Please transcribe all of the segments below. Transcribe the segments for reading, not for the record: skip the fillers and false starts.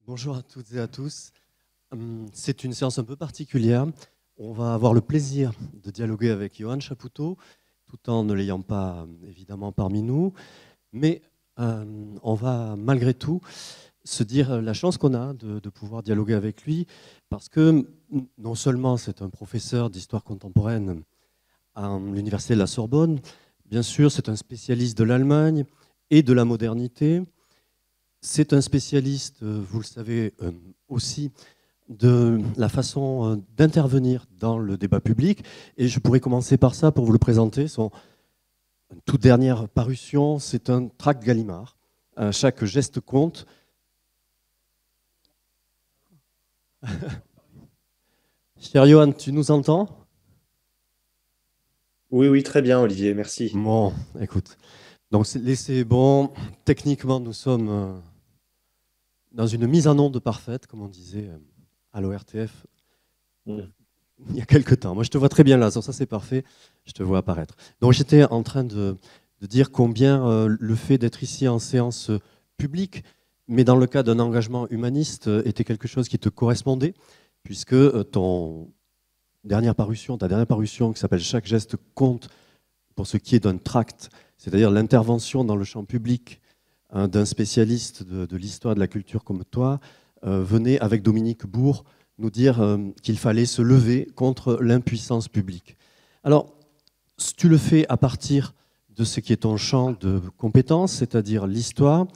Bonjour à toutes et à tous. C'est une séance un peu particulière. On va avoir le plaisir de dialoguer avec Johan Chapoutot, tout en ne l'ayant pas évidemment parmi nous. Mais on va malgré tout se dire la chance qu'on a de pouvoir dialoguer avec lui, parce que non seulement c'est un professeur d'histoire contemporaine à l'université de la Sorbonne, bien sûr c'est un spécialiste de l'Allemagne et de la modernité. C'est un spécialiste, vous le savez aussi, de la façon d'intervenir dans le débat public. Et je pourrais commencer par ça pour vous le présenter. Son toute dernière parution, c'est un tract Gallimard. Chaque geste compte. Cher Johan, tu nous entends? Oui, oui, très bien, Olivier, merci. Bon, écoute. Donc c'est bon. Techniquement, nous sommes dans une mise en onde parfaite, comme on disait à l'ORTF Mm. il y a quelques temps. Moi, je te vois très bien là, ça c'est parfait, je te vois apparaître. Donc j'étais en train de dire combien le fait d'être ici en séance publique, mais dans le cas d'un engagement humaniste, était quelque chose qui te correspondait, puisque ta dernière parution qui s'appelle Chaque geste compte pour ce qui est d'un tract, c'est-à-dire l'intervention dans le champ public d'un spécialiste de l'histoire et de la culture comme toi, venait avec Dominique Bourg nous dire qu'il fallait se lever contre l'impuissance publique. Alors, tu le fais à partir de ce qui est ton champ de compétences, c'est-à-dire l'histoire.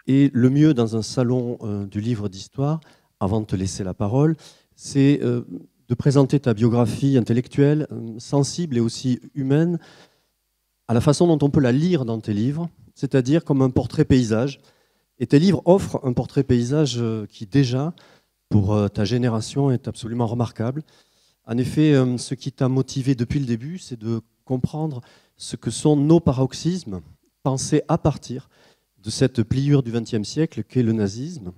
Et le mieux dans un salon du livre d'histoire, avant de te laisser la parole, c'est de présenter ta biographie intellectuelle, sensible et aussi humaine, à la façon dont on peut la lire dans tes livres, c'est-à-dire comme un portrait paysage. Et tes livres offrent un portrait paysage qui déjà, pour ta génération, est absolument remarquable. En effet, ce qui t'a motivé depuis le début, c'est de comprendre ce que sont nos paroxysmes, pensés à partir de cette pliure du XXe siècle qu'est le nazisme,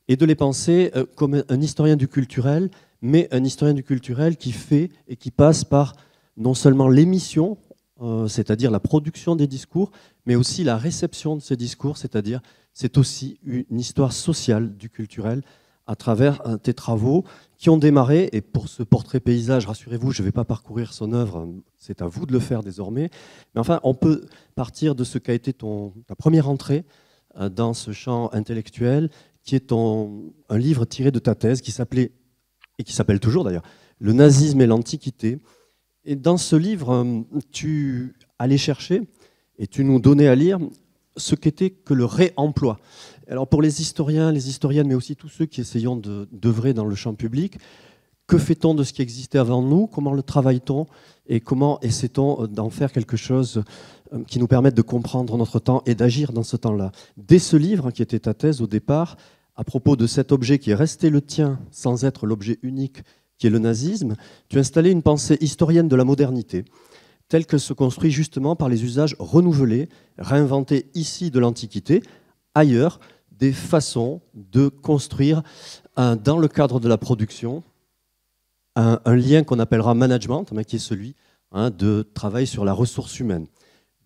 et de les penser comme un historien du culturel, mais un historien du culturel qui fait et qui passe par non seulement l'émission, c'est-à-dire la production des discours, mais aussi la réception de ces discours, c'est-à-dire c'est aussi une histoire sociale du culturel à travers tes travaux qui ont démarré, et pour ce portrait paysage, rassurez-vous, je ne vais pas parcourir son œuvre, c'est à vous de le faire désormais, mais enfin, on peut partir de ce qu'a été ta première entrée dans ce champ intellectuel, qui est un livre tiré de ta thèse qui s'appelait, et qui s'appelle toujours d'ailleurs, Le nazisme et l'Antiquité. Et dans ce livre, tu allais chercher et tu nous donnais à lire ce qu'était que le réemploi. Alors pour les historiens, les historiennes, mais aussi tous ceux qui essayons d'œuvrer dans le champ public, que fait-on de ce qui existait avant nous? Comment le travaille-t-on? Et comment essaie-t-on d'en faire quelque chose qui nous permette de comprendre notre temps et d'agir dans ce temps-là? Dès ce livre, qui était ta thèse au départ, à propos de cet objet qui est resté le tien sans être l'objet unique qui est le nazisme, tu installais une pensée historienne de la modernité, telle qu'elle se construit justement par les usages renouvelés, réinventés ici de l'Antiquité, ailleurs, des façons de construire, dans le cadre de la production, un lien qu'on appellera management, qui est celui de travail sur la ressource humaine.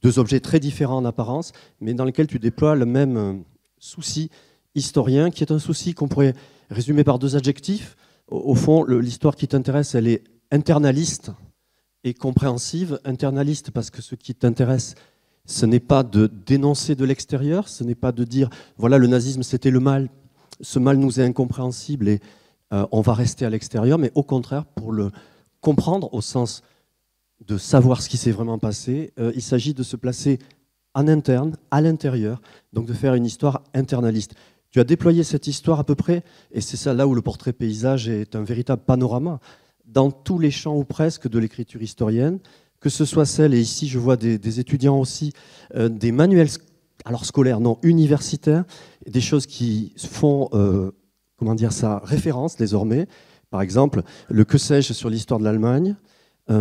Deux objets très différents en apparence, mais dans lesquels tu déploies le même souci historien, qui est un souci qu'on pourrait résumer par deux adjectifs. Au fond, l'histoire qui t'intéresse, elle est internaliste et compréhensive. Internaliste parce que ce qui t'intéresse, ce n'est pas de dénoncer de l'extérieur, ce n'est pas de dire, voilà, le nazisme, c'était le mal, ce mal nous est incompréhensible et on va rester à l'extérieur, mais au contraire, pour le comprendre au sens de savoir ce qui s'est vraiment passé, il s'agit de se placer en interne, à l'intérieur, donc de faire une histoire internaliste. Tu as déployé cette histoire à peu près, et c'est ça là où le portrait paysage est un véritable panorama, dans tous les champs ou presque de l'écriture historienne, que ce soit celle, et ici je vois des étudiants aussi, des manuels alors scolaires, non, universitaires, des choses qui font, comment dire ça, référence désormais. Par exemple, le que sais-je sur l'histoire de l'Allemagne,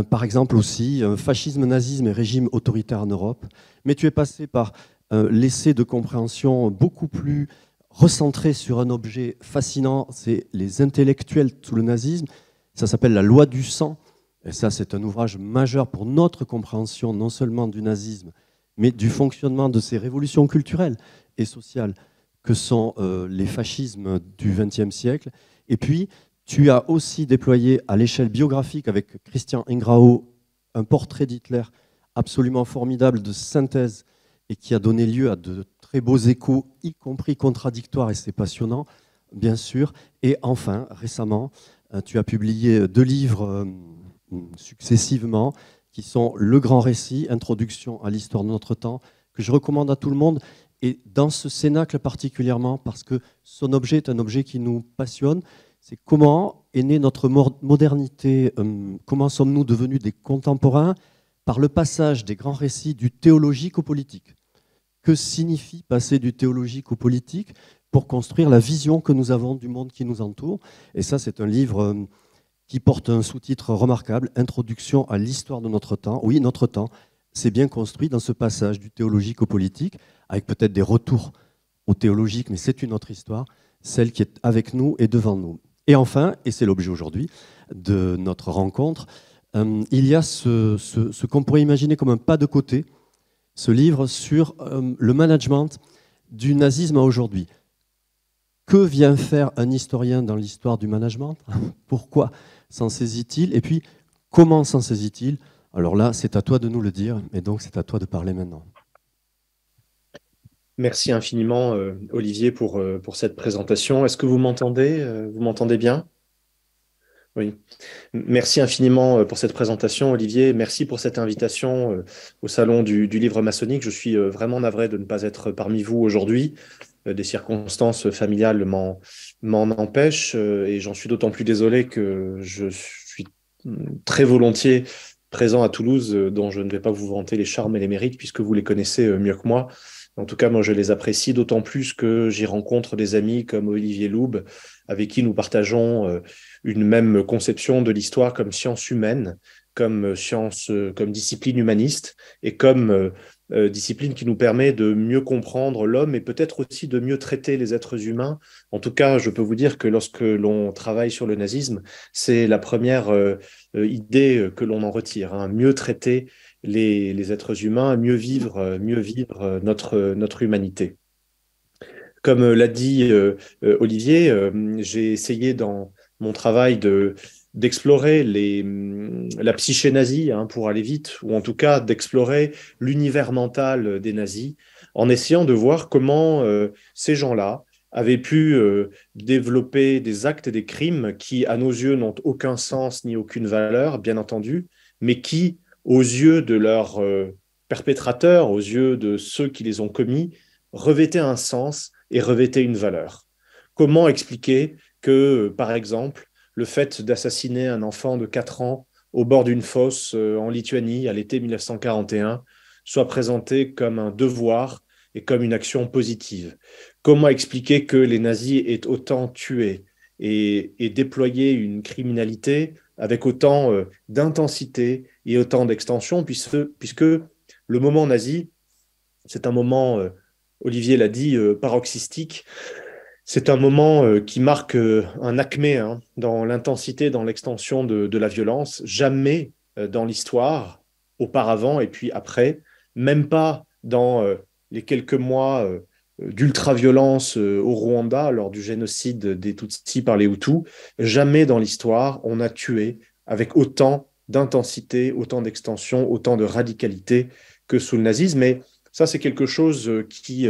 par exemple aussi, fascisme, nazisme et régime autoritaire en Europe. Mais tu es passé par l'essai de compréhension beaucoup plus recentré sur un objet fascinant, c'est les intellectuels sous le nazisme. Ça s'appelle La loi du sang. Et ça, c'est un ouvrage majeur pour notre compréhension, non seulement du nazisme, mais du fonctionnement de ces révolutions culturelles et sociales que sont les fascismes du XXe siècle. Et puis, tu as aussi déployé à l'échelle biographique avec Christian Ingrao un portrait d'Hitler absolument formidable de synthèse et qui a donné lieu à de très beaux échos, y compris contradictoires, et c'est passionnant, bien sûr. Et enfin, récemment, tu as publié 2 livres successivement, qui sont Le Grand Récit, Introduction à l'histoire de notre temps, que je recommande à tout le monde, et dans ce cénacle particulièrement, parce que son objet est un objet qui nous passionne, c'est comment est née notre modernité, comment sommes-nous devenus des contemporains par le passage des grands récits du théologique au politique. Que signifie passer du théologique au politique pour construire la vision que nous avons du monde qui nous entoure? Et ça, c'est un livre qui porte un sous-titre remarquable, Introduction à l'histoire de notre temps. Oui, notre temps s'est bien construit dans ce passage du théologique au politique, avec peut-être des retours au théologique, mais c'est une autre histoire, celle qui est avec nous et devant nous. Et enfin, et c'est l'objet aujourd'hui de notre rencontre, il y a ce qu'on pourrait imaginer comme un pas de côté, ce livre sur le management du nazisme à aujourd'hui. Que vient faire un historien dans l'histoire du management? Pourquoi s'en saisit-il? Et puis, comment s'en saisit-il? Alors là, c'est à toi de nous le dire, et donc c'est à toi de parler maintenant. Merci infiniment, Olivier, pour cette présentation. Est-ce que vous m'entendez? Vous m'entendez bien? Oui. Merci infiniment pour cette présentation, Olivier. Merci pour cette invitation au Salon du Livre maçonnique. Je suis vraiment navré de ne pas être parmi vous aujourd'hui. Des circonstances familiales m'en empêchent et j'en suis d'autant plus désolé que je suis très volontiers présent à Toulouse, dont je ne vais pas vous vanter les charmes et les mérites puisque vous les connaissez mieux que moi. En tout cas, moi, je les apprécie d'autant plus que j'y rencontre des amis comme Olivier Loub, avec qui nous partageons une même conception de l'histoire comme science humaine, comme science, comme discipline humaniste et comme discipline qui nous permet de mieux comprendre l'homme et peut-être aussi de mieux traiter les êtres humains. En tout cas, je peux vous dire que lorsque l'on travaille sur le nazisme, c'est la première idée que l'on en retire, hein, mieux traiter les êtres humains, mieux vivre notre humanité. Comme l'a dit Olivier, j'ai essayé dans mon travail d'explorer la psyché nazie, hein, pour aller vite, ou en tout cas d'explorer l'univers mental des nazis, en essayant de voir comment ces gens-là avaient pu développer des actes et des crimes qui, à nos yeux, n'ont aucun sens ni aucune valeur, bien entendu, mais qui, aux yeux de leurs perpétrateurs, aux yeux de ceux qui les ont commis, revêtaient un sens et revêtaient une valeur. Comment expliquer que, par exemple, le fait d'assassiner un enfant de 4 ans au bord d'une fosse en Lituanie à l'été 1941 soit présenté comme un devoir et comme une action positive? Comment expliquer que les nazis aient autant tué et déployé une criminalité avec autant d'intensité et autant d'extension, puisque le moment nazi, c'est un moment, Olivier l'a dit, paroxystique. C'est un moment qui marque un acmé, hein, dans l'intensité, dans l'extension de la violence. Jamais dans l'histoire, auparavant et puis après, même pas dans les quelques mois d'ultra-violence au Rwanda lors du génocide des Tutsis par les Hutus, jamais dans l'histoire on a tué avec autant d'intensité, autant d'extension, autant de radicalité que sous le nazisme. Mais ça, c'est quelque chose qui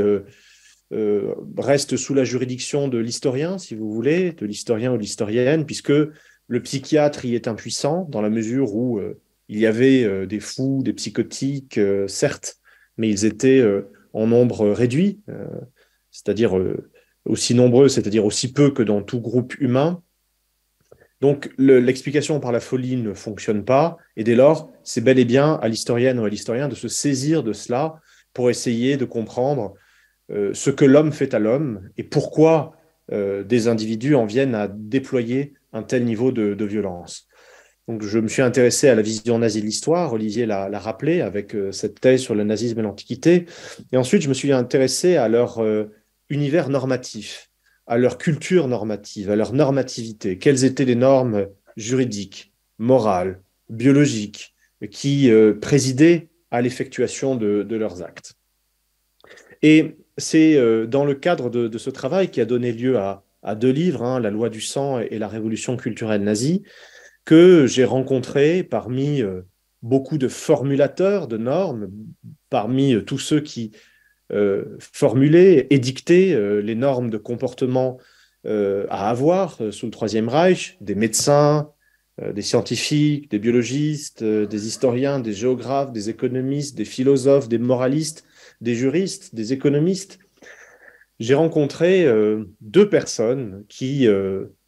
reste sous la juridiction de l'historien, si vous voulez, de l'historien ou de l'historienne, puisque le psychiatre y est impuissant, dans la mesure où il y avait des fous, des psychotiques, certes, mais ils étaient en nombre réduit, c'est-à-dire aussi nombreux, c'est-à-dire aussi peu que dans tout groupe humain. Donc l'explication par la folie ne fonctionne pas, et dès lors, c'est bel et bien à l'historienne ou à l'historien de se saisir de cela pour essayer de comprendre ce que l'homme fait à l'homme et pourquoi des individus en viennent à déployer un tel niveau de violence. Donc, je me suis intéressé à la vision nazie de l'histoire, Olivier l'a rappelé, avec cette thèse sur le nazisme et l'Antiquité. Et ensuite, je me suis intéressé à leur univers normatif, à leur culture normative, à leur normativité. Quelles étaient les normes juridiques, morales, biologiques, qui présidaient à l'effectuation de leurs actes. Et c'est dans le cadre de ce travail qui a donné lieu à deux livres, hein, La loi du sang et la révolution culturelle nazie, que j'ai rencontré parmi beaucoup de formulateurs de normes, parmi tous ceux qui formulaient, édictaient les normes de comportement à avoir sous le Troisième Reich, des médecins, des scientifiques, des biologistes, des historiens, des géographes, des économistes, des philosophes, des moralistes, des juristes, des économistes. J'ai rencontré deux personnes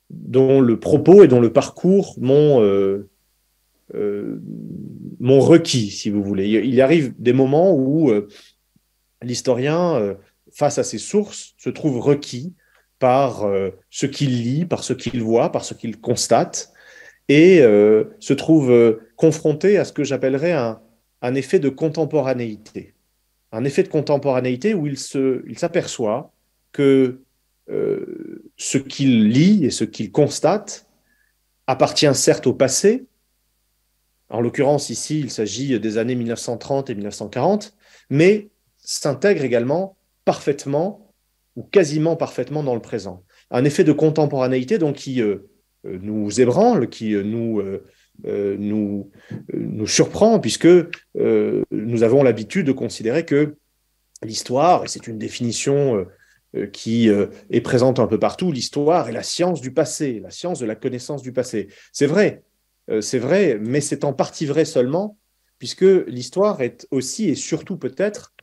dont le propos et dont le parcours m'ont requis, si vous voulez. Il arrive des moments où l'historien, face à ses sources, se trouve requis par ce qu'il lit, par ce qu'il voit, par ce qu'il constate, et se trouve confronté à ce que j'appellerais un effet de contemporanéité. Un effet de contemporanéité où il s'aperçoit que ce qu'il lit et ce qu'il constate appartient certes au passé. En l'occurrence, ici, il s'agit des années 1930 et 1940, mais s'intègre également parfaitement ou quasiment parfaitement dans le présent. Un effet de contemporanéité donc qui nous ébranle, qui nous surprend, puisque nous avons l'habitude de considérer que l'histoire, et c'est une définition qui est présente un peu partout, l'histoire est la science du passé, la science de la connaissance du passé. C'est vrai, mais c'est en partie vrai seulement, puisque l'histoire est aussi et surtout peut-être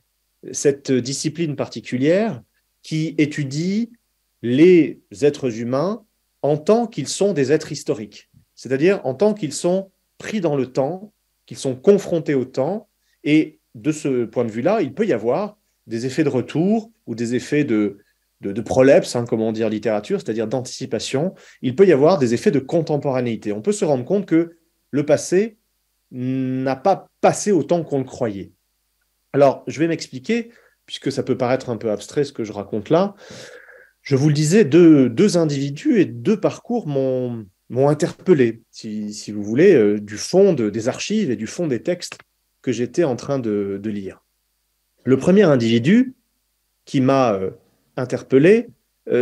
cette discipline particulière qui étudie les êtres humains en tant qu'ils sont des êtres historiques, c'est-à-dire en tant qu'ils sont pris dans le temps, qu'ils sont confrontés au temps, et de ce point de vue-là, il peut y avoir des effets de retour ou des effets de prolepse, hein, comme on dit en littérature, c'est-à-dire d'anticipation. Il peut y avoir des effets de contemporanéité. On peut se rendre compte que le passé n'a pas passé autant qu'on le croyait. Alors, je vais m'expliquer, puisque ça peut paraître un peu abstrait ce que je raconte là. Je vous le disais, deux individus et deux parcours m'ont interpellé, si vous voulez, du fond des archives et du fond des textes que j'étais en train de lire. Le premier individu qui m'a interpellé,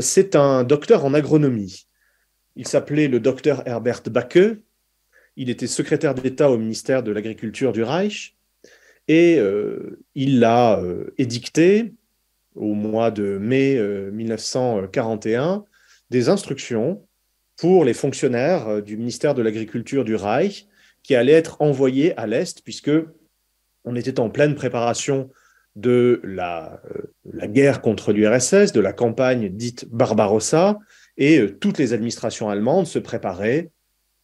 c'est un docteur en agronomie. Il s'appelait le docteur Herbert Backe. Il était secrétaire d'État au ministère de l'Agriculture du Reich et il a édicté au mois de mai 1941 des instructions pour les fonctionnaires du ministère de l'Agriculture du Reich qui allaient être envoyés à l'Est puisque on était en pleine préparation de la guerre contre l'URSS, de la campagne dite Barbarossa, et toutes les administrations allemandes se préparaient,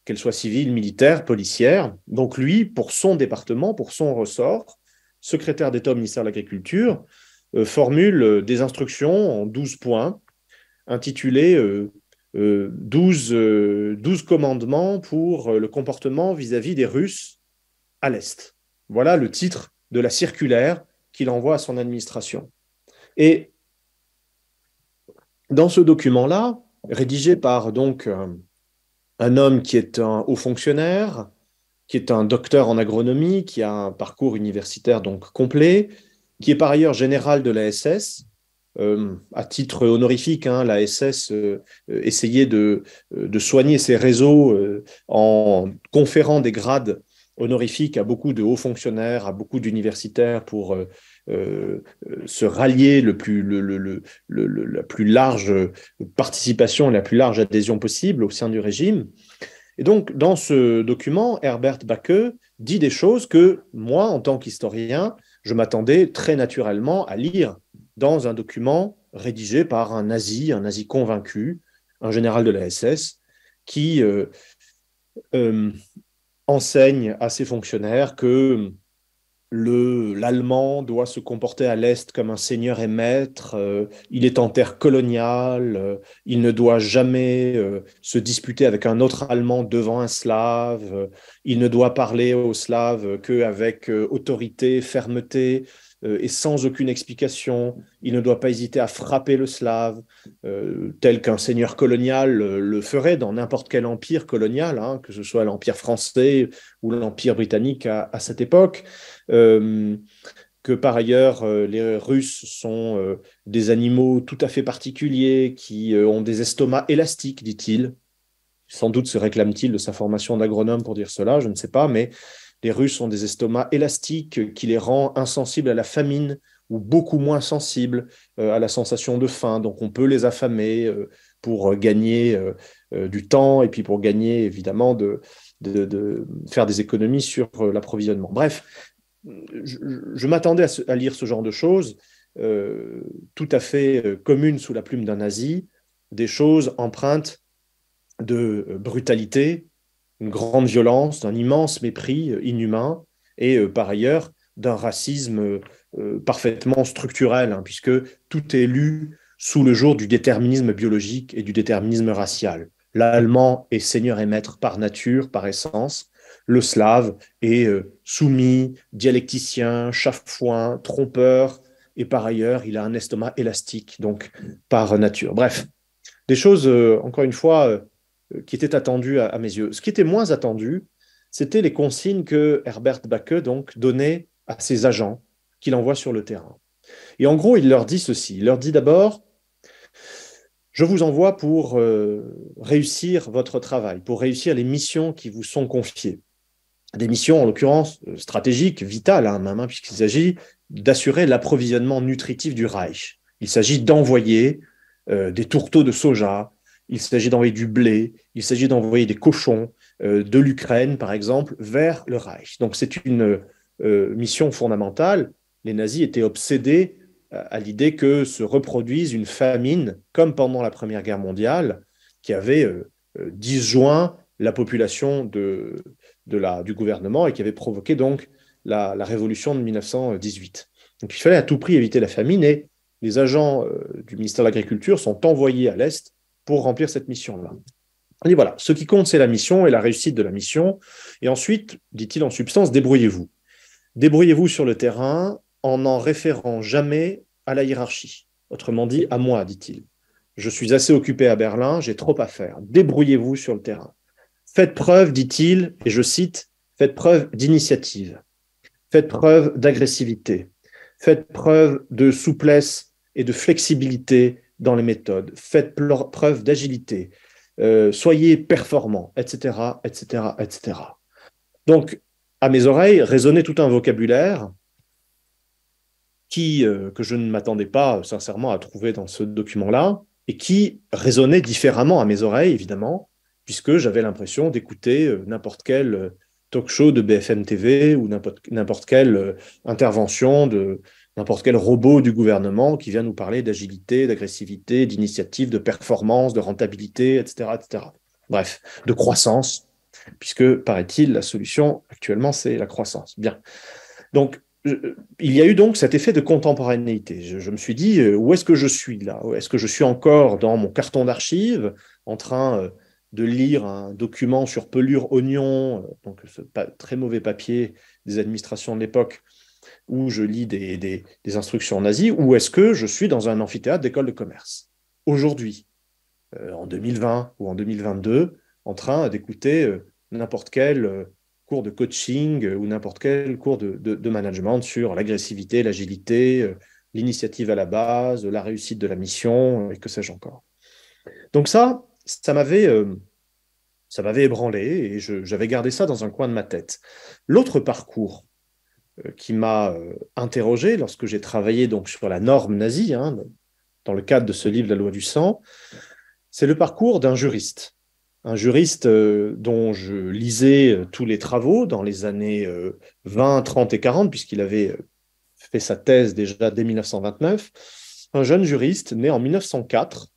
qu'elles soient civiles, militaires, policières. Donc lui, pour son département, pour son ressort, secrétaire d'État au ministère de l'Agriculture, formule des instructions en 12 points, intitulées 12 commandements pour le comportement vis-à-vis des Russes à l'Est. Voilà le titre de la circulaire qu'il envoie à son administration. Et dans ce document-là, rédigé par donc un homme qui est un haut fonctionnaire, qui est un docteur en agronomie, qui a un parcours universitaire donc complet, qui est par ailleurs général de la SS, à titre honorifique, hein, la SS essayait de soigner ses réseaux en conférant des grades honorifiques à beaucoup de hauts fonctionnaires, à beaucoup d'universitaires pour se rallier la plus large participation, la plus large adhésion possible au sein du régime. Et donc, dans ce document, Herbert Backe dit des choses que moi, en tant qu'historien, je m'attendais très naturellement à lire dans un document rédigé par un nazi convaincu, un général de la SS, qui enseigne à ses fonctionnaires que l'Allemand doit se comporter à l'Est comme un seigneur et maître, il est en terre coloniale, il ne doit jamais se disputer avec un autre Allemand devant un Slave, il ne doit parler aux Slaves qu'avec autorité, fermeté et sans aucune explication, il ne doit pas hésiter à frapper le Slave, tel qu'un seigneur colonial le ferait dans n'importe quel empire colonial, hein, que ce soit l'Empire français ou l'Empire britannique à cette époque. que par ailleurs, les Russes sont des animaux tout à fait particuliers qui ont des estomacs élastiques, dit-il. Sans doute se réclame-t-il de sa formation d'agronome pour dire cela, je ne sais pas, mais les Russes ont des estomacs élastiques qui les rend insensibles à la famine ou beaucoup moins sensibles à la sensation de faim. Donc on peut les affamer pour gagner du temps et puis pour gagner évidemment de faire des économies sur l'approvisionnement. Bref, je m'attendais à lire ce genre de choses tout à fait communes sous la plume d'un nazi, des choses empreintes de brutalité, une grande violence, d'un immense mépris inhumain et par ailleurs d'un racisme parfaitement structurel, hein, puisque tout est lu sous le jour du déterminisme biologique et du déterminisme racial. L'allemand est seigneur et maître par nature, par essence. Le slave est soumis, dialecticien, chafouin, trompeur, et par ailleurs, il a un estomac élastique, donc par nature. Bref, des choses, encore une fois, qui étaient attendues à mes yeux. Ce qui était moins attendu, c'était les consignes que Herbert Backe donc, donnait à ses agents qu'il envoie sur le terrain. Et en gros, il leur dit ceci. Il leur dit d'abord, je vous envoie pour réussir votre travail, pour réussir les missions qui vous sont confiées. Des missions, en l'occurrence, stratégiques, vitales, hein, même, puisqu'il s'agit d'assurer l'approvisionnement nutritif du Reich. Il s'agit d'envoyer des tourteaux de soja, il s'agit d'envoyer du blé, il s'agit d'envoyer des cochons de l'Ukraine, par exemple, vers le Reich. Donc c'est une mission fondamentale. Les nazis étaient obsédés à l'idée que se reproduise une famine, comme pendant la Première Guerre mondiale, qui avait disjoint la population du gouvernement et qui avait provoqué donc la révolution de 1918. Donc il fallait à tout prix éviter la famine et les agents du ministère de l'Agriculture sont envoyés à l'Est pour remplir cette mission-là. On dit voilà, ce qui compte, c'est la mission et la réussite de la mission. Et ensuite, dit-il en substance, débrouillez-vous. Débrouillez-vous sur le terrain en référant jamais à la hiérarchie. Autrement dit, à moi, dit-il. Je suis assez occupé à Berlin, j'ai trop à faire. Débrouillez-vous sur le terrain. Faites preuve, dit-il, et je cite, faites preuve d'initiative, faites preuve d'agressivité, faites preuve de souplesse et de flexibilité dans les méthodes, faites preuve d'agilité, soyez performants, etc., etc., etc. Donc, à mes oreilles, résonnait tout un vocabulaire que je ne m'attendais pas sincèrement à trouver dans ce document-là, et qui résonnait différemment à mes oreilles, évidemment, puisque j'avais l'impression d'écouter n'importe quel talk show de BFM TV ou n'importe quelle intervention de n'importe quel robot du gouvernement qui vient nous parler d'agilité, d'agressivité, d'initiative, de performance, de rentabilité, etc., etc. Bref, de croissance, puisque, paraît-il, la solution actuellement, c'est la croissance. Bien. Donc, il y a eu donc cet effet de contemporanéité. Je me suis dit, où est-ce que je suis là? Est-ce que je suis encore dans mon carton d'archives, en train de lire un document sur pelure oignon, donc ce très mauvais papier des administrations de l'époque, où je lis des instructions nazies, ou est-ce que je suis dans un amphithéâtre d'école de commerce, aujourd'hui, en 2020 ou en 2022, en train d'écouter n'importe quel cours de coaching ou n'importe quel cours de management sur l'agressivité, l'agilité, l'initiative à la base, la réussite de la mission, et que sais-je encore. Donc ça m'avait ébranlé et j'avais gardé ça dans un coin de ma tête. L'autre parcours qui m'a interrogé lorsque j'ai travaillé donc sur la norme nazie, hein, dans le cadre de ce livre, La loi du sang, c'est le parcours d'un juriste. Un juriste dont je lisais tous les travaux dans les années 20, 30 et 40, puisqu'il avait fait sa thèse déjà dès 1929. Un jeune juriste né en 1904.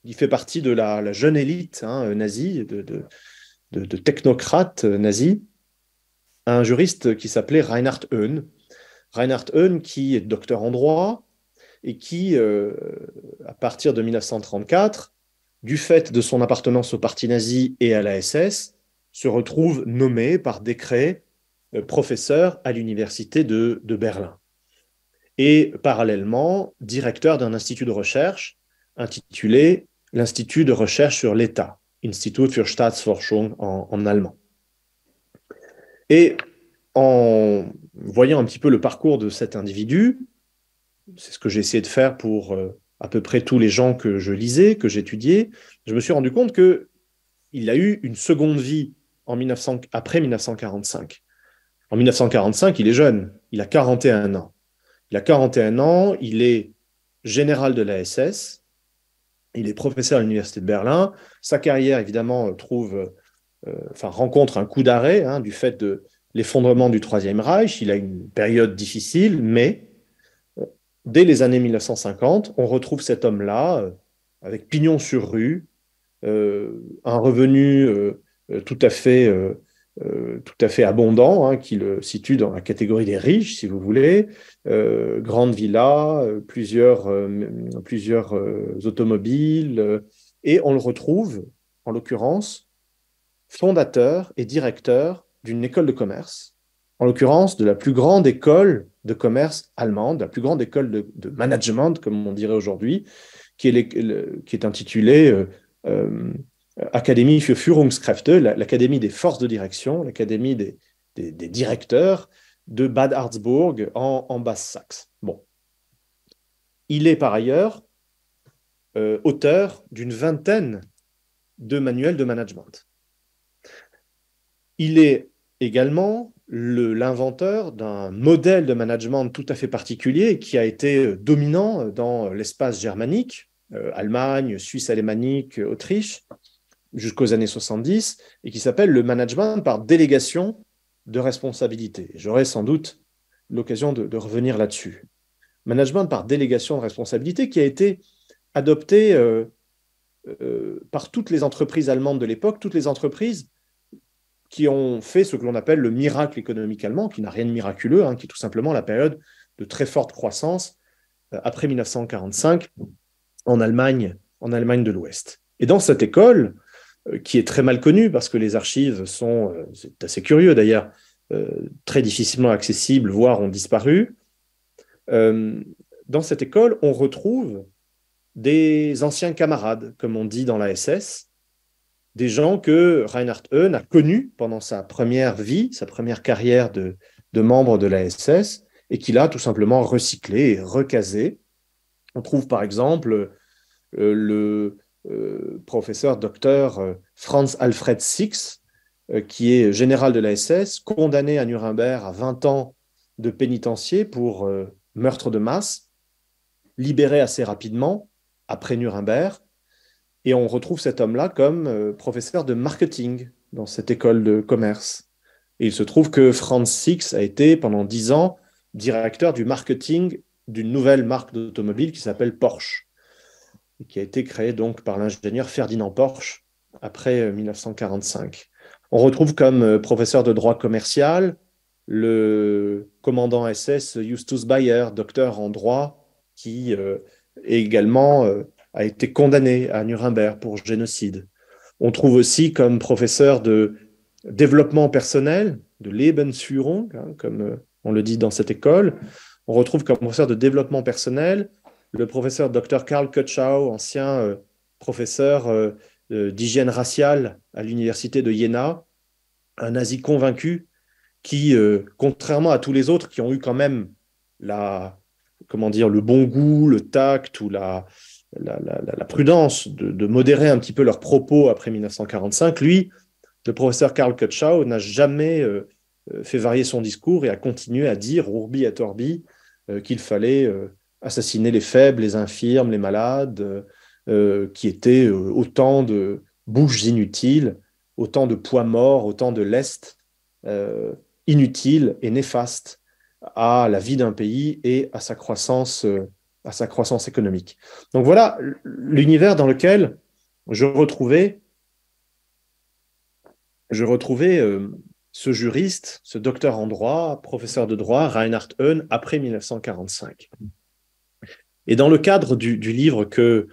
Il fait partie de la jeune élite nazie, de technocrates nazis. Un juriste qui s'appelait Reinhard Höhn. Reinhard Höhn, qui est docteur en droit et qui, à partir de 1934, du fait de son appartenance au parti nazi et à la SS, se retrouve nommé par décret professeur à l'université de Berlin. Et parallèlement, directeur d'un institut de recherche intitulé l'Institut de recherche sur l'État, Institut für Staatsforschung en allemand. Et en voyant un petit peu le parcours de cet individu, c'est ce que j'ai essayé de faire pour à peu près tous les gens que je lisais, que j'étudiais, je me suis rendu compte qu'il a eu une seconde vie après 1945. En 1945, il est jeune, il a 41 ans. Il a 41 ans, il est général de la SS, il est professeur à l'Université de Berlin. Sa carrière, évidemment, rencontre un coup d'arrêt du fait de l'effondrement du Troisième Reich. Il a une période difficile, mais dès les années 1950, on retrouve cet homme-là avec pignon sur rue, un revenu tout à fait abondant, qui le situe dans la catégorie des riches, si vous voulez, grande villa, plusieurs automobiles, et on le retrouve, en l'occurrence, fondateur et directeur d'une école de commerce, en l'occurrence de la plus grande école de commerce allemande, la plus grande école de management, comme on dirait aujourd'hui, qui est intitulée Akademie für Führungskräfte, l'Académie des forces de direction, l'Académie des directeurs de Bad Harzburg en Basse-Saxe. Bon. Il est par ailleurs auteur d'une vingtaine de manuels de management. Il est également l'inventeur d'un modèle de management tout à fait particulier qui a été dominant dans l'espace germanique, Allemagne, Suisse alémanique, Autriche, jusqu'aux années 70, et qui s'appelle le management par délégation de responsabilité. J'aurai sans doute l'occasion de revenir là-dessus. Management par délégation de responsabilité qui a été adopté par toutes les entreprises allemandes de l'époque, toutes les entreprises qui ont fait ce que l'on appelle le miracle économique allemand, qui n'a rien de miraculeux, qui est tout simplement la période de très forte croissance après 1945 en Allemagne de l'Ouest. Et dans cette école, qui est très mal connue parce que les archives sont, c'est assez curieux d'ailleurs, très difficilement accessibles, voire ont disparu, dans cette école, on retrouve des anciens camarades, comme on dit dans la SS, des gens que Reinhard Höhn a connus pendant sa première vie, sa première carrière de membre de la SS, et qu'il a tout simplement recyclé et recasé. On trouve par exemple le professeur docteur Franz Alfred Six, qui est général de la SS, condamné à Nuremberg à 20 ans de pénitencier pour meurtre de masse, libéré assez rapidement après Nuremberg. Et on retrouve cet homme-là comme professeur de marketing dans cette école de commerce. Et il se trouve que Franz Six a été pendant 10 ans directeur du marketing d'une nouvelle marque d'automobile qui s'appelle Porsche, et qui a été créée donc par l'ingénieur Ferdinand Porsche après 1945. On retrouve comme professeur de droit commercial le commandant SS Justus Bayer, docteur en droit, qui également a été condamné à Nuremberg pour génocide. On trouve aussi comme professeur de développement personnel, de Lebensführung, comme on le dit dans cette école, on retrouve comme professeur de développement personnel le professeur Dr Karl Kötschau, ancien professeur d'hygiène raciale à l'université de Jena, un nazi convaincu qui, contrairement à tous les autres qui ont eu quand même le bon goût, le tact ou la prudence de modérer un petit peu leurs propos après 1945, lui, le professeur Karl Kötschau, n'a jamais fait varier son discours et a continué à dire, urbi et orbi, qu'il fallait assassiner les faibles, les infirmes, les malades, qui étaient autant de bouches inutiles, autant de poids morts, autant de lest inutiles et néfastes à la vie d'un pays et à sa croissance économique. Donc voilà l'univers dans lequel je retrouvais ce juriste, ce docteur en droit, professeur de droit, Reinhard Höhn, après 1945. Et dans le cadre du livre que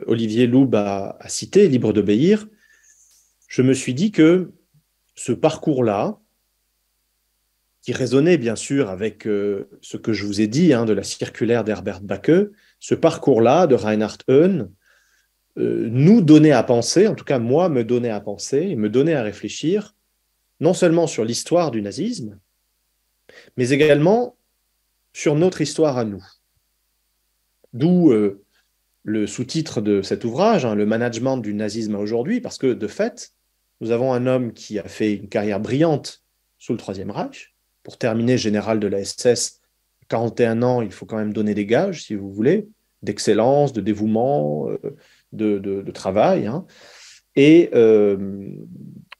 Olivier Loub a cité, Libre d'obéir, je me suis dit que ce parcours-là, qui résonnait bien sûr avec ce que je vous ai dit de la circulaire d'Herbert Backe, ce parcours-là de Reinhard Höhn nous donnait à penser, en tout cas moi me donnait à penser et me donnait à réfléchir, non seulement sur l'histoire du nazisme, mais également sur notre histoire à nous. D'où le sous-titre de cet ouvrage, hein, le management du nazisme à aujourd'hui, parce que de fait, nous avons un homme qui a fait une carrière brillante sous le Troisième Reich. Pour terminer général de la SS, 41 ans, il faut quand même donner des gages, si vous voulez, d'excellence, de dévouement, de travail. Hein. Et,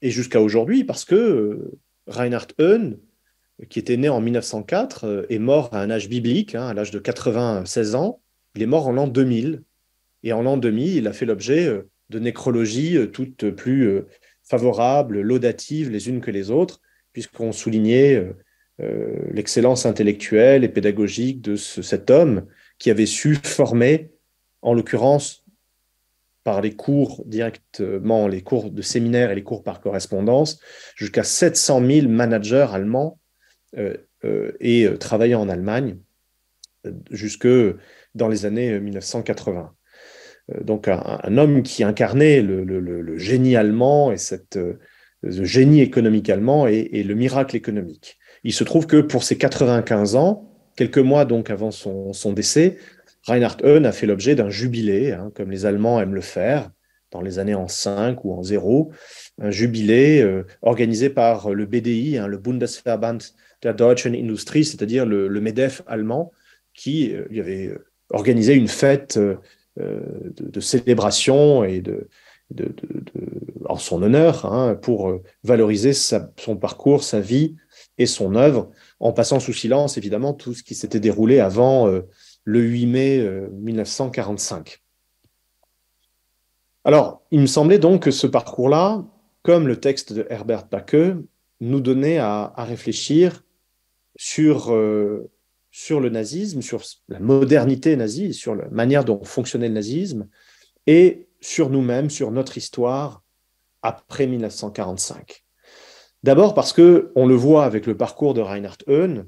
et jusqu'à aujourd'hui, parce que Reinhard Höhn, qui était né en 1904, est mort à un âge biblique, hein, à l'âge de 96 ans. Il est mort en l'an 2000. Et en l'an 2000, il a fait l'objet de nécrologies toutes plus favorables, laudatives les unes que les autres, puisqu'on soulignait l'excellence intellectuelle et pédagogique de cet homme qui avait su former, en l'occurrence par les cours directement, les cours de séminaire et les cours par correspondance, jusqu'à 700 000 managers allemands et travaillant en Allemagne jusque dans les années 1980. Donc un homme qui incarnait le génie allemand et le génie économique allemand et le miracle économique. Il se trouve que pour ses 95 ans, quelques mois donc avant son décès, Reinhard Höhn a fait l'objet d'un jubilé, hein, comme les Allemands aiment le faire, dans les années en 5 ou en 0, un jubilé organisé par le BDI, hein, le Bundesverband der Deutschen Industrie, c'est-à-dire le MEDEF allemand, qui lui avait organisé une fête de célébration et en son honneur, hein, pour valoriser son parcours, sa vie et son œuvre, en passant sous silence, évidemment, tout ce qui s'était déroulé avant le 8 mai 1945. Alors, il me semblait donc que ce parcours-là, comme le texte de Herbert Backe, nous donnait à réfléchir sur le nazisme, sur la modernité nazie, sur la manière dont fonctionnait le nazisme, et sur nous-mêmes, sur notre histoire après 1945. D'abord parce qu'on le voit avec le parcours de Reinhard Höhn,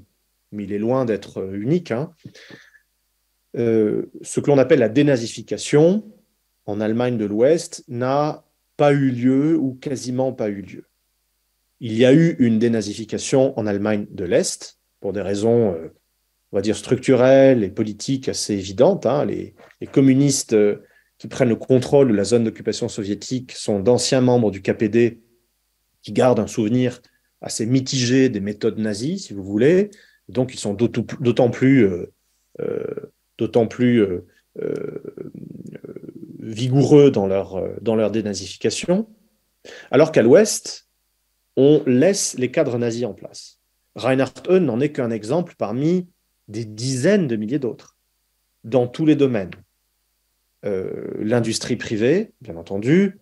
mais il est loin d'être unique, hein, ce que l'on appelle la dénazification en Allemagne de l'Ouest n'a pas eu lieu ou quasiment pas eu lieu. Il y a eu une dénazification en Allemagne de l'Est pour des raisons on va dire, structurelles et politiques assez évidentes. Hein. Les communistes qui prennent le contrôle de la zone d'occupation soviétique sont d'anciens membres du KPD qui gardent un souvenir assez mitigé des méthodes nazies, si vous voulez. Donc, ils sont d'autant plus vigoureux dans leur dénazification, alors qu'à l'Ouest, on laisse les cadres nazis en place. Reinhard Höhn n'en est qu'un exemple parmi des dizaines de milliers d'autres, dans tous les domaines. L'industrie privée, bien entendu,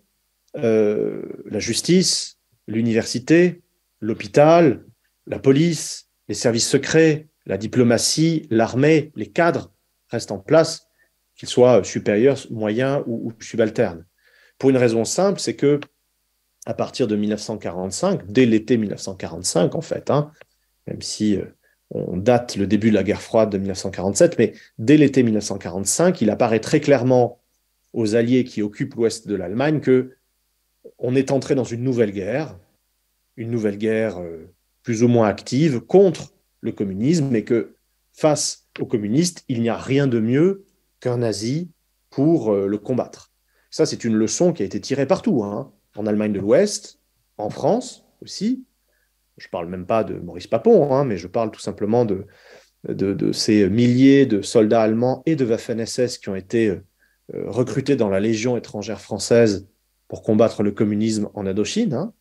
la justice, l'université, l'hôpital, la police, les services secrets, la diplomatie, l'armée, les cadres restent en place, qu'ils soient supérieurs, moyens ou subalternes. Pour une raison simple, c'est que à partir de 1945, dès l'été 1945 en fait, hein, même si on date le début de la guerre froide de 1947, mais dès l'été 1945, il apparaît très clairement aux Alliés qui occupent l'ouest de l'Allemagne qu'on est entré dans une nouvelle guerre plus ou moins active contre le communisme, et que face aux communistes, il n'y a rien de mieux qu'un nazi pour le combattre. Ça, c'est une leçon qui a été tirée partout, hein, en Allemagne de l'Ouest, en France aussi. Je ne parle même pas de Maurice Papon, hein, mais je parle tout simplement de ces milliers de soldats allemands et de Waffen-SS qui ont été recrutés dans la Légion étrangère française pour combattre le communisme en Indochine, hein,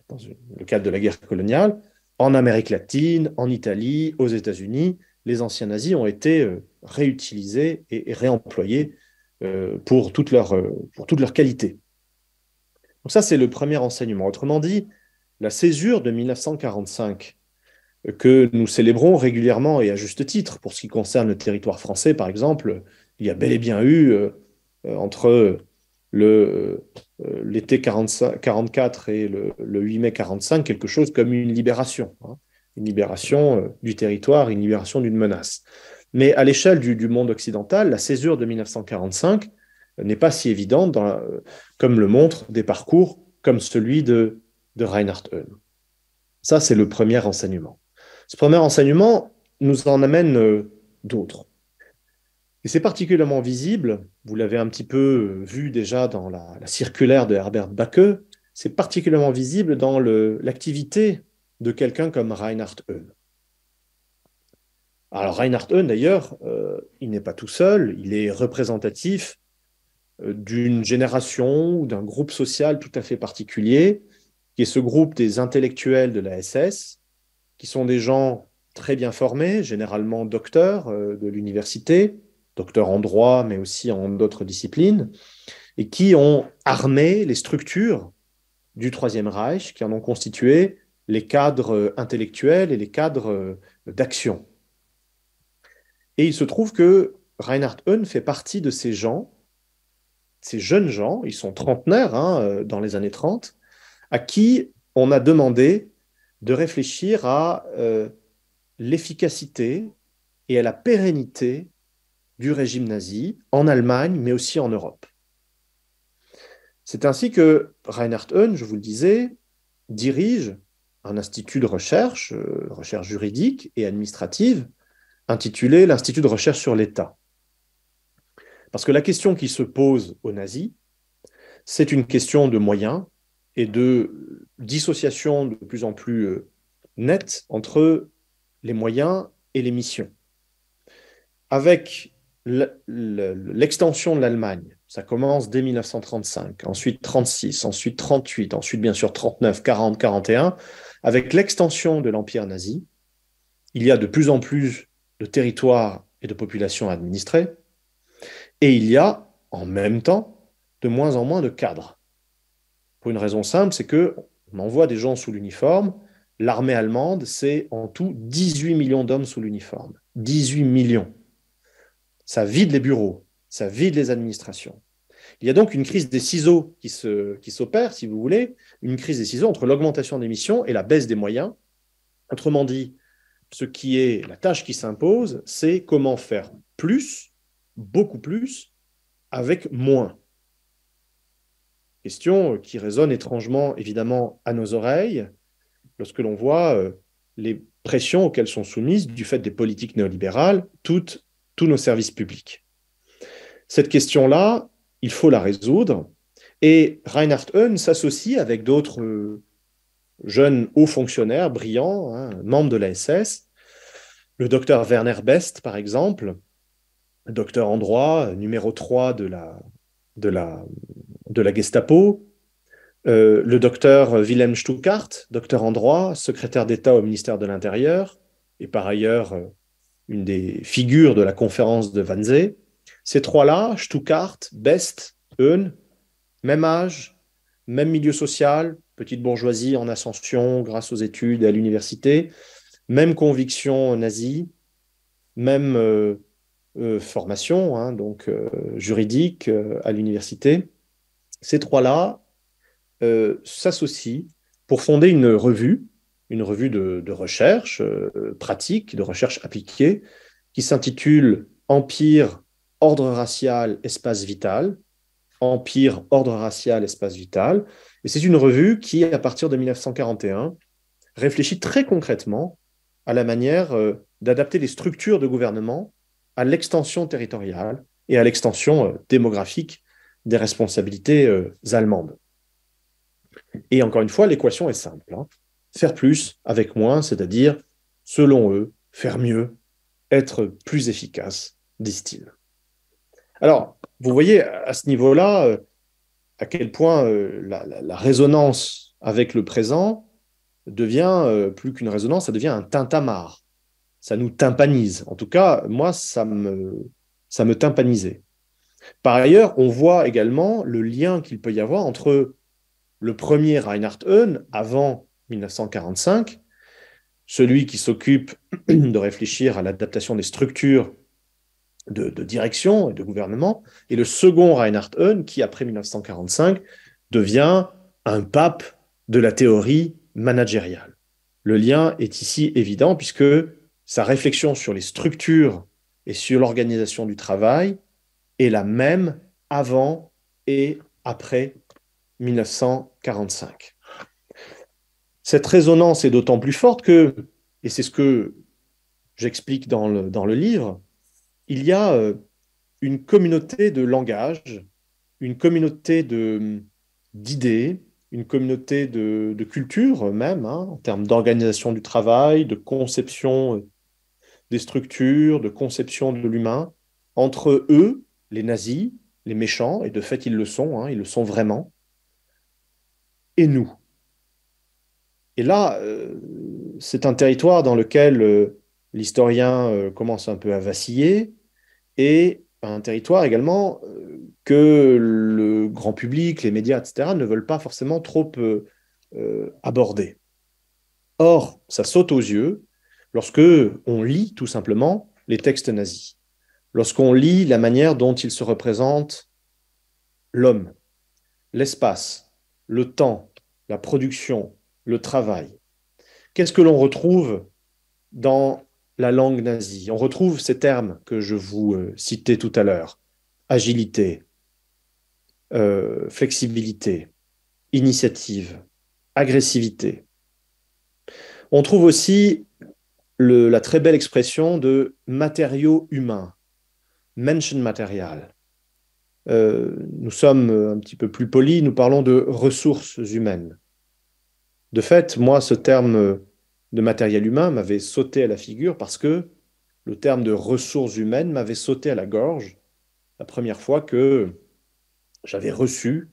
dans le cadre de la guerre coloniale. En Amérique latine, en Italie, aux États-Unis, les anciens nazis ont été réutilisés et réemployés pour toute leur qualité. Donc ça, c'est le premier enseignement. Autrement dit, la césure de 1945, que nous célébrons régulièrement et à juste titre, pour ce qui concerne le territoire français, par exemple, il y a bel et bien eu, entre l'été 44 et le 8 mai 45, quelque chose comme une libération. Hein, une libération du territoire, une libération d'une menace. Mais à l'échelle du monde occidental, la césure de 1945 n'est pas si évidente comme le montrent des parcours comme celui de Reinhard Höhn. Ça, c'est le premier enseignement. Ce premier enseignement nous en amène d'autres. Et c'est particulièrement visible, vous l'avez un petit peu vu déjà dans la circulaire de Herbert Backe, c'est particulièrement visible dans l'activité de quelqu'un comme Reinhard Heune. Alors Reinhard Heune, d'ailleurs, il n'est pas tout seul, il est représentatif d'une génération ou d'un groupe social tout à fait particulier, qui est ce groupe des intellectuels de la SS, qui sont des gens très bien formés, généralement docteurs de l'université, docteurs en droit, mais aussi en d'autres disciplines, et qui ont armé les structures du Troisième Reich, qui en ont constitué les cadres intellectuels et les cadres d'action. Et il se trouve que Reinhard Heune fait partie de ces gens, ces jeunes gens, ils sont trentenaires dans les années 30, à qui on a demandé de réfléchir à l'efficacité et à la pérennité du régime nazi en Allemagne, mais aussi en Europe. C'est ainsi que Reinhard Heune, je vous le disais, dirige un institut de recherche, recherche juridique et administrative, intitulé l'Institut de recherche sur l'État. Parce que la question qui se pose aux nazis, c'est une question de moyens et de dissociation de plus en plus nette entre les moyens et les missions. Avec l'extension de l'Allemagne, ça commence dès 1935, ensuite 36, ensuite 38, ensuite bien sûr 39, 40, 41. Avec l'extension de l'Empire nazi, il y a de plus en plus de territoires et de populations administrées, et il y a en même temps de moins en moins de cadres. Pour une raison simple, c'est qu'on envoie des gens sous l'uniforme. L'armée allemande, c'est en tout 18 millions d'hommes sous l'uniforme. 18 millions. Ça vide les bureaux, ça vide les administrations. Il y a donc une crise des ciseaux qui s'opère, si vous voulez, une crise des ciseaux entre l'augmentation des missions et la baisse des moyens. Autrement dit, ce qui est la tâche qui s'impose, c'est comment faire plus, beaucoup plus, avec moins. Question qui résonne étrangement, évidemment, à nos oreilles, lorsque l'on voit les pressions auxquelles sont soumises, du fait des politiques néolibérales, tous nos services publics. Cette question-là, il faut la résoudre. Et Reinhard Heune s'associe avec d'autres jeunes hauts fonctionnaires brillants, membres de la SS, le docteur Werner Best, par exemple, docteur en droit, numéro 3 de la Gestapo, le docteur Wilhelm Stuckart, docteur en droit, secrétaire d'État au ministère de l'Intérieur, et par ailleurs une des figures de la conférence de Wannsee. Ces trois-là, Stuckart, Best, Heune, même âge, même milieu social, petite bourgeoisie en ascension grâce aux études et à l'université, même conviction nazie, même formation, donc juridique à l'université. Ces trois-là s'associent pour fonder une revue de recherche pratique, de recherche appliquée, qui s'intitule Empire, ordre racial, espace vital. Empire, ordre racial, espace vital. Et c'est une revue qui, à partir de 1941, réfléchit très concrètement à la manière d'adapter les structures de gouvernement à l'extension territoriale et à l'extension démographique des responsabilités allemandes. Et encore une fois, l'équation est simple. Faire plus avec moins, c'est-à-dire, selon eux, faire mieux, être plus efficace, disent-ils. Alors, vous voyez à ce niveau-là à quel point la résonance avec le présent devient plus qu'une résonance, ça devient un tintamarre. Ça nous tympanise. En tout cas, moi, ça me tympanisait. Par ailleurs, on voit également le lien qu'il peut y avoir entre le premier Reinhard Heune, avant 1945, celui qui s'occupe de réfléchir à l'adaptation des structures de direction et de gouvernement, et le second Reinhard Heune, qui, après 1945, devient un pape de la théorie managériale. Le lien est ici évident, puisque sa réflexion sur les structures et sur l'organisation du travail est la même avant et après 1945. Cette résonance est d'autant plus forte que et c'est ce que j'explique dans le livre, il y a une communauté de langage, une communauté d'idées, une communauté de culture même, hein, en termes d'organisation du travail, de conception des structures, de conception de l'humain, entre eux, les nazis, les méchants, et de fait ils le sont, hein, ils le sont vraiment, et nous. Et là, c'est un territoire dans lequel l'historien commence un peu à vaciller, et un territoire également que le grand public, les médias, etc., ne veulent pas forcément trop aborder. Or, ça saute aux yeux lorsque on lit tout simplement les textes nazis, lorsqu'on lit la manière dont ils se représentent l'homme, l'espace, le temps, la production, le travail. Qu'est-ce que l'on retrouve dans la langue nazie? On retrouve ces termes que je vous citais tout à l'heure: agilité, flexibilité, initiative, agressivité. On trouve aussi la très belle expression de matériaux humains, Menschenmaterial. Nous sommes un petit peu plus polis, nous parlons de ressources humaines. De fait, moi, ce terme de matériel humain m'avait sauté à la figure parce que le terme de ressources humaines m'avait sauté à la gorge la première fois que j'avais reçu,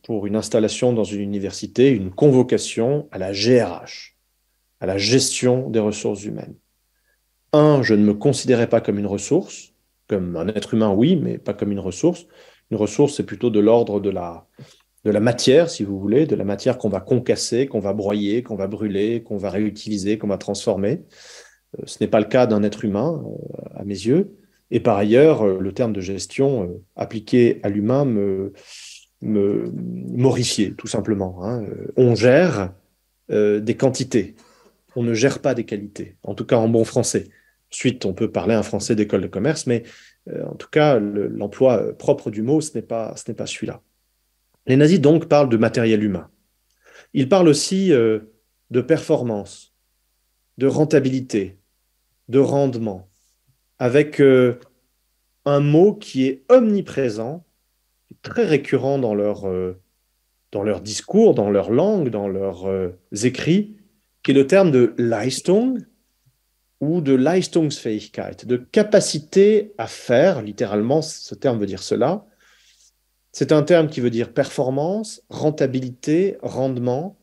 pour une installation dans une université, une convocation à la GRH, à la gestion des ressources humaines. Je ne me considérais pas comme une ressource, comme un être humain, oui, mais pas comme une ressource. Une ressource, c'est plutôt de l'ordre de la matière, si vous voulez, de la matière qu'on va concasser, qu'on va broyer, qu'on va brûler, qu'on va réutiliser, qu'on va transformer. Ce n'est pas le cas d'un être humain, à mes yeux. Et par ailleurs, le terme de gestion appliqué à l'humain m'horrifiait, tout simplement, hein. On gère des quantités, on ne gère pas des qualités, en tout cas en bon français. Ensuite, on peut parler un français d'école de commerce, mais en tout cas, l'emploi propre du mot, ce n'est pas celui-là. Les nazis, donc, parlent de matériel humain. Ils parlent aussi de performance, de rentabilité, de rendement, avec un mot qui est omniprésent, très récurrent dans leur discours, dans leur langue, dans leurs écrits, qui est le terme de Leistung ou de Leistungsfähigkeit, de capacité à faire, littéralement, ce terme veut dire cela. C'est un terme qui veut dire performance, rentabilité, rendement,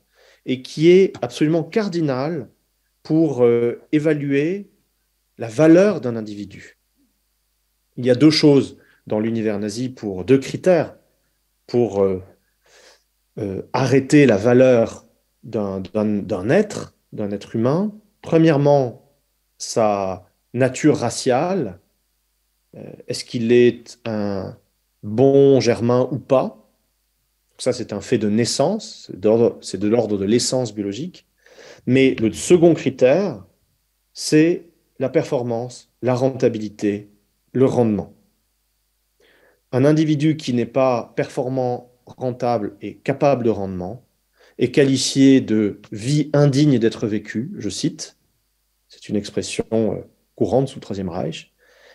et qui est absolument cardinal pour évaluer la valeur d'un individu. Il y a deux choses dans l'univers nazi, pour deux critères pour arrêter la valeur d'un être humain. Premièrement, sa nature raciale. Est-ce qu'il est un bon germain ou pas? Ça, c'est un fait de naissance, c'est de l'ordre de l'essence biologique. Mais le second critère, c'est la performance, la rentabilité, le rendement. Un individu qui n'est pas performant, rentable et capable de rendement est qualifié de vie indigne d'être vécue, je cite, c'est une expression courante sous le Troisième Reich,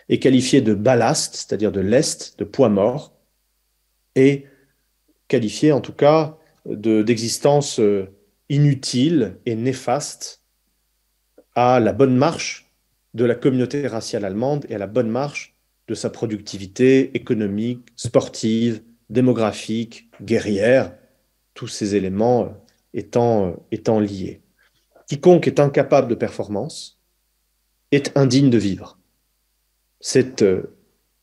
est qualifié de ballast, c'est-à-dire de lest, de poids mort, et qualifié en tout cas d'existence inutile et néfaste à la bonne marche de la communauté raciale allemande et à la bonne marche de sa productivité économique, sportive, démographique, guerrière, tous ces éléments étant liés. Quiconque est incapable de performance est indigne de vivre. C'est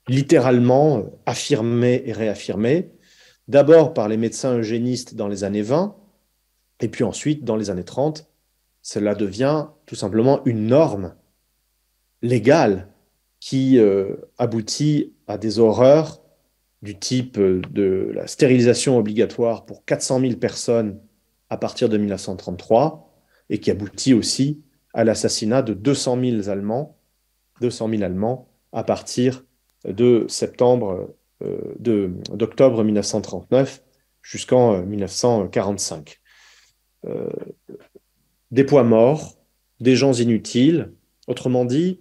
littéralement affirmé et réaffirmé, d'abord par les médecins eugénistes dans les années 20, et puis ensuite, dans les années 30, cela devient tout simplement une norme légale qui aboutit à des horreurs du type de la stérilisation obligatoire pour 400 000 personnes à partir de 1933, et qui aboutit aussi à l'assassinat de 200 000 Allemands à partir de d'octobre 1939 jusqu'en 1945. des poids morts, des gens inutiles. Autrement dit,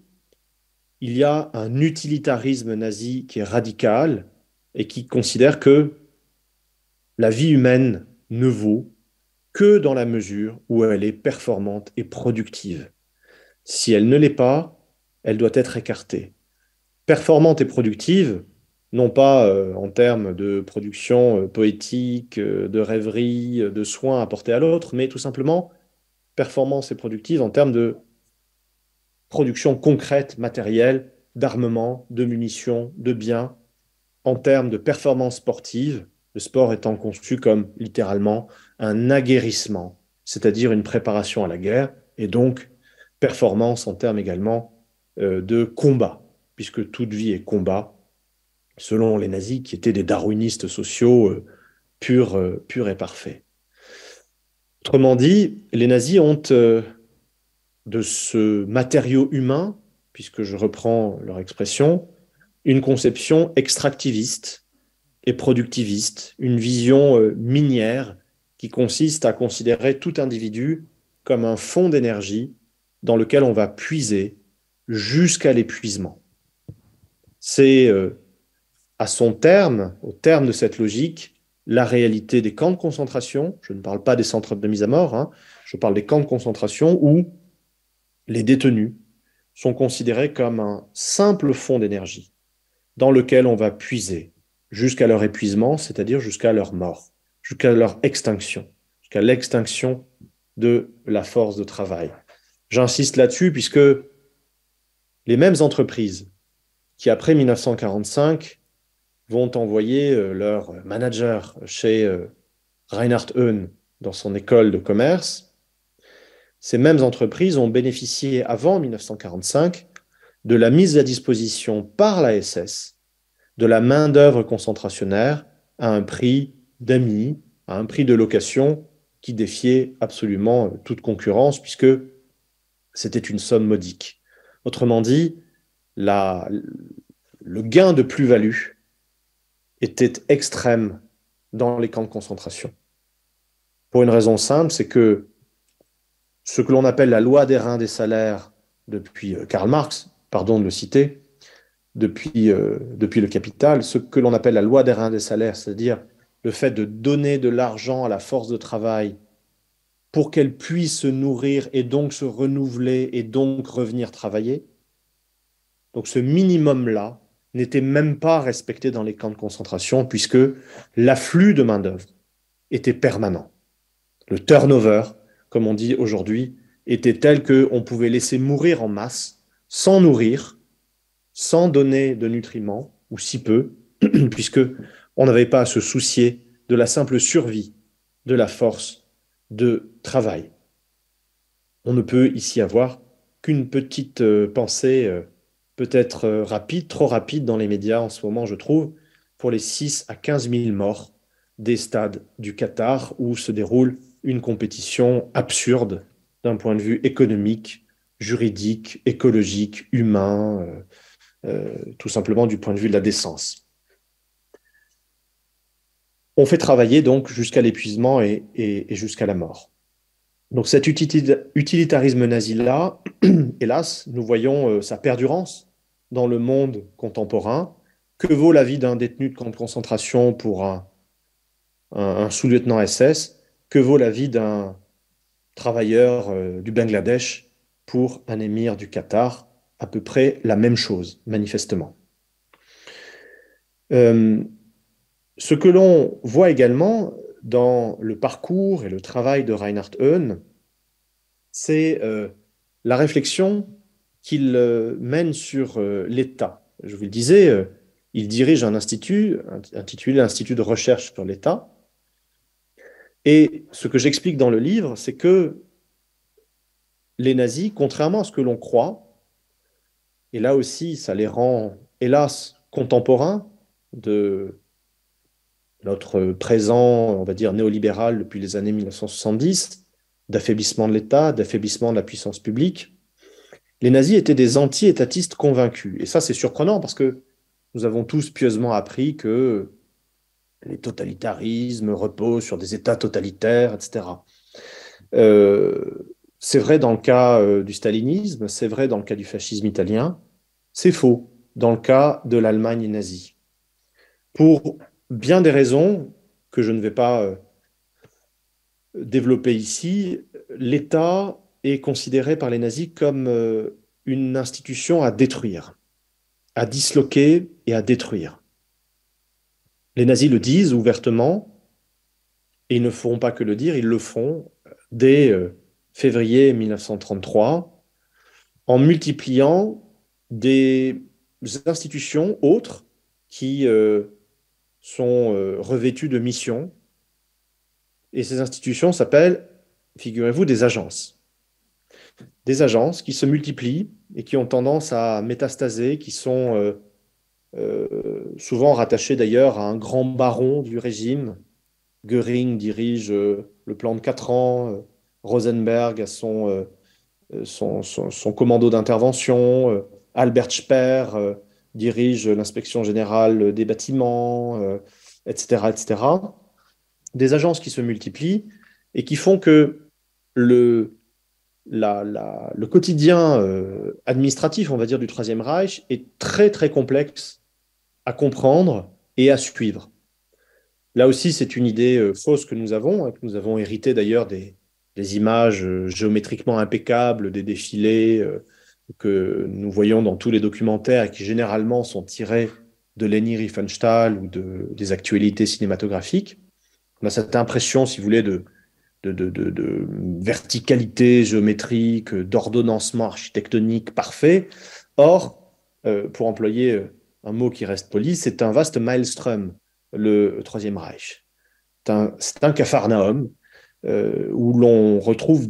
il y a un utilitarisme nazi qui est radical et qui considère que la vie humaine ne vaut que dans la mesure où elle est performante et productive. Si elle ne l'est pas, elle doit être écartée. Performante et productive, non pas en termes de production poétique, de rêverie, de soins apportés à l'autre, mais tout simplement performance et productive en termes de production concrète, matérielle, d'armement, de munitions, de biens, en termes de performance sportive, le sport étant conçu comme littéralement un aguerrissement, c'est-à-dire une préparation à la guerre, et donc performance en termes également de combat, puisque toute vie est combat, selon les nazis qui étaient des darwinistes sociaux purs et parfaits. Autrement dit, les nazis ont de ce matériau humain, puisque je reprends leur expression, une conception extractiviste et productiviste, une vision minière qui consiste à considérer tout individu comme un fond d'énergie dans lequel on va puiser jusqu'à l'épuisement. C'est à son terme, au terme de cette logique, la réalité des camps de concentration. Je ne parle pas des centres de mise à mort, hein, je parle des camps de concentration où les détenus sont considérés comme un simple fond d'énergie dans lequel on va puiser jusqu'à leur épuisement, c'est-à-dire jusqu'à leur mort, jusqu'à leur extinction, jusqu'à l'extinction de la force de travail. J'insiste là-dessus puisque les mêmes entreprises qui, après 1945, vont envoyer leur manager chez Reinhard Höhn dans son école de commerce, ces mêmes entreprises ont bénéficié avant 1945 de la mise à disposition par la SS de la main-d'œuvre concentrationnaire à un prix d'amis, à un prix de location qui défiait absolument toute concurrence puisque c'était une somme modique. Autrement dit, le gain de plus-value était extrême dans les camps de concentration. Pour une raison simple, c'est que ce que l'on appelle la loi des reins des salaires depuis Karl Marx, pardon de le citer, depuis le Capital, ce que l'on appelle la loi des reins des salaires, c'est-à-dire le fait de donner de l'argent à la force de travail pour qu'elle puisse se nourrir et donc se renouveler et donc revenir travailler. Donc ce minimum-là n'était même pas respecté dans les camps de concentration puisque l'afflux de main-d'œuvre était permanent. Le turnover, comme on dit aujourd'hui, était tel qu'on pouvait laisser mourir en masse sans nourrir, sans donner de nutriments, ou si peu, puisque on n'avait pas à se soucier de la simple survie de la force de travail. On ne peut ici avoir qu'une petite pensée peut-être rapide, trop rapide dans les médias en ce moment, je trouve, pour les 6 à 15 000 morts des stades du Qatar où se déroule une compétition absurde d'un point de vue économique, juridique, écologique, humain, tout simplement du point de vue de la décence. On fait travailler donc jusqu'à l'épuisement et jusqu'à la mort. Donc cet utilitarisme nazi-là, hélas, nous voyons sa perdurance dans le monde contemporain. Que vaut la vie d'un détenu de camp de concentration pour un sous-lieutenant SS? Que vaut la vie d'un travailleur du Bangladesh pour un émir du Qatar? À peu près la même chose, manifestement. Ce que l'on voit également dans le parcours et le travail de Reinhard Höhn, c'est la réflexion qu'il mène sur l'État. Je vous le disais, il dirige un institut intitulé l'Institut de recherche sur l'État. Et ce que j'explique dans le livre, c'est que les nazis, contrairement à ce que l'on croit, et là aussi, ça les rend, hélas, contemporains de notre présent, on va dire, néolibéral depuis les années 1970, d'affaiblissement de l'État, d'affaiblissement de la puissance publique. Les nazis étaient des anti-étatistes convaincus. Et ça, c'est surprenant parce que nous avons tous pieusement appris que les totalitarismes reposent sur des États totalitaires, etc. C'est vrai dans le cas du stalinisme, c'est vrai dans le cas du fascisme italien, c'est faux dans le cas de l'Allemagne nazie. Pour bien des raisons que je ne vais pas développer ici, l'État est considéré par les nazis comme une institution à détruire, à disloquer et à détruire. Les nazis le disent ouvertement, et ils ne feront pas que le dire, ils le font dès février 1933, en multipliant des institutions autres qui sont revêtues de missions. Et ces institutions s'appellent, figurez-vous, des agences. Des agences qui se multiplient et qui ont tendance à métastaser, qui sont souvent rattachées d'ailleurs à un grand baron du régime. Göring dirige le plan de 4 ans, Rosenberg a son commando d'intervention, Albert Speer dirige l'inspection générale des bâtiments, etc., etc. Des agences qui se multiplient et qui font que le, le quotidien administratif, on va dire, du Troisième Reich est très, très complexe à comprendre et à suivre. Là aussi, c'est une idée fausse que nous avons hérité d'ailleurs des images géométriquement impeccables, des défilés que nous voyons dans tous les documentaires et qui généralement sont tirés de Leni Riefenstahl ou des actualités cinématographiques. On a cette impression, si vous voulez, de verticalité géométrique, d'ordonnancement architectonique parfait. Or, pour employer un mot qui reste poli, c'est un vaste maelstrom, le Troisième Reich. C'est un capharnaüm où l'on retrouve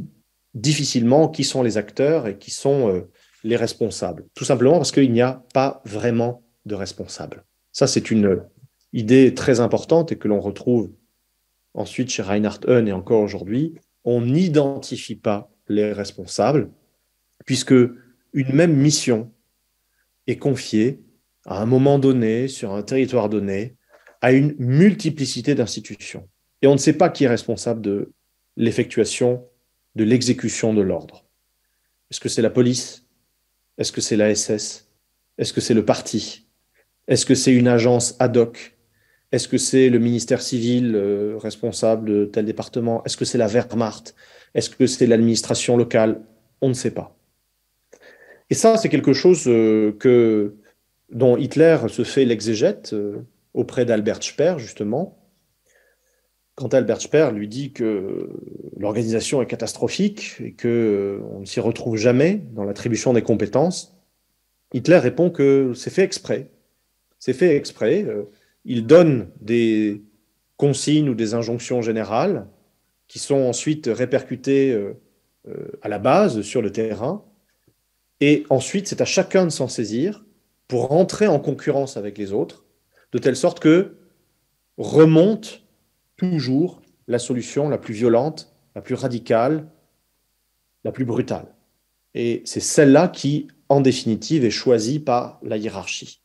difficilement qui sont les acteurs et qui sont les responsables. Tout simplement parce qu'il n'y a pas vraiment de responsables. Ça, c'est une idée très importante et que l'on retrouve ensuite chez Reinhard Heune et encore aujourd'hui. On n'identifie pas les responsables puisque une même mission est confiée à un moment donné, sur un territoire donné, à une multiplicité d'institutions. Et on ne sait pas qui est responsable de l'effectuation, de l'exécution de l'ordre. Est-ce que c'est la police? Est-ce que c'est la SS? Est-ce que c'est le parti? Est-ce que c'est une agence ad hoc? Est-ce que c'est le ministère civil responsable de tel département? Est-ce que c'est la Wehrmacht? Est-ce que c'est l'administration locale? On ne sait pas. Et ça, c'est quelque chose dont Hitler se fait l'exégète auprès d'Albert Speer, justement. Quand Albert Speer lui dit que l'organisation est catastrophique et qu'on ne s'y retrouve jamais dans l'attribution des compétences, Hitler répond que c'est fait exprès. C'est fait exprès. Il donne des consignes ou des injonctions générales qui sont ensuite répercutées à la base sur le terrain. Et ensuite, c'est à chacun de s'en saisir pour rentrer en concurrence avec les autres, de telle sorte que remonte toujours la solution la plus violente, la plus radicale, la plus brutale. Et c'est celle-là qui, en définitive, est choisie par la hiérarchie.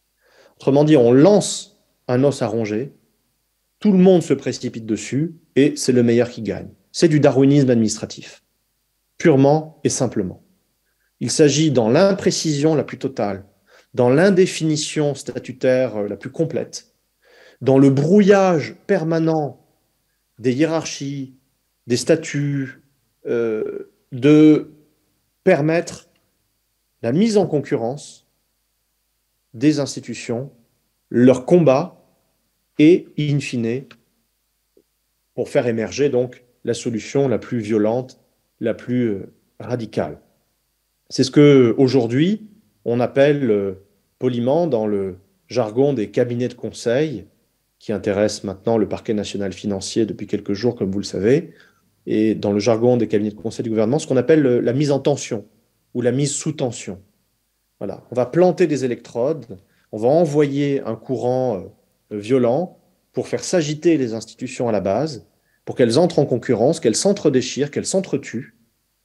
Autrement dit, on lance un os à ronger, tout le monde se précipite dessus, et c'est le meilleur qui gagne. C'est du darwinisme administratif, purement et simplement. Il s'agit, dans l'imprécision la plus totale, dans l'indéfinition statutaire la plus complète, dans le brouillage permanent des hiérarchies, des statuts, de permettre la mise en concurrence des institutions, leur combat et, in fine, pour faire émerger donc la solution la plus violente, la plus radicale. C'est ce que aujourd'hui on appelle poliment dans le jargon des cabinets de conseil qui intéressent maintenant le parquet national financier depuis quelques jours, comme vous le savez, et dans le jargon des cabinets de conseil du gouvernement, ce qu'on appelle la mise en tension ou la mise sous tension. Voilà. On va planter des électrodes, on va envoyer un courant violent pour faire s'agiter les institutions à la base, pour qu'elles entrent en concurrence, qu'elles s'entre-déchirent, qu'elles s'entretuent,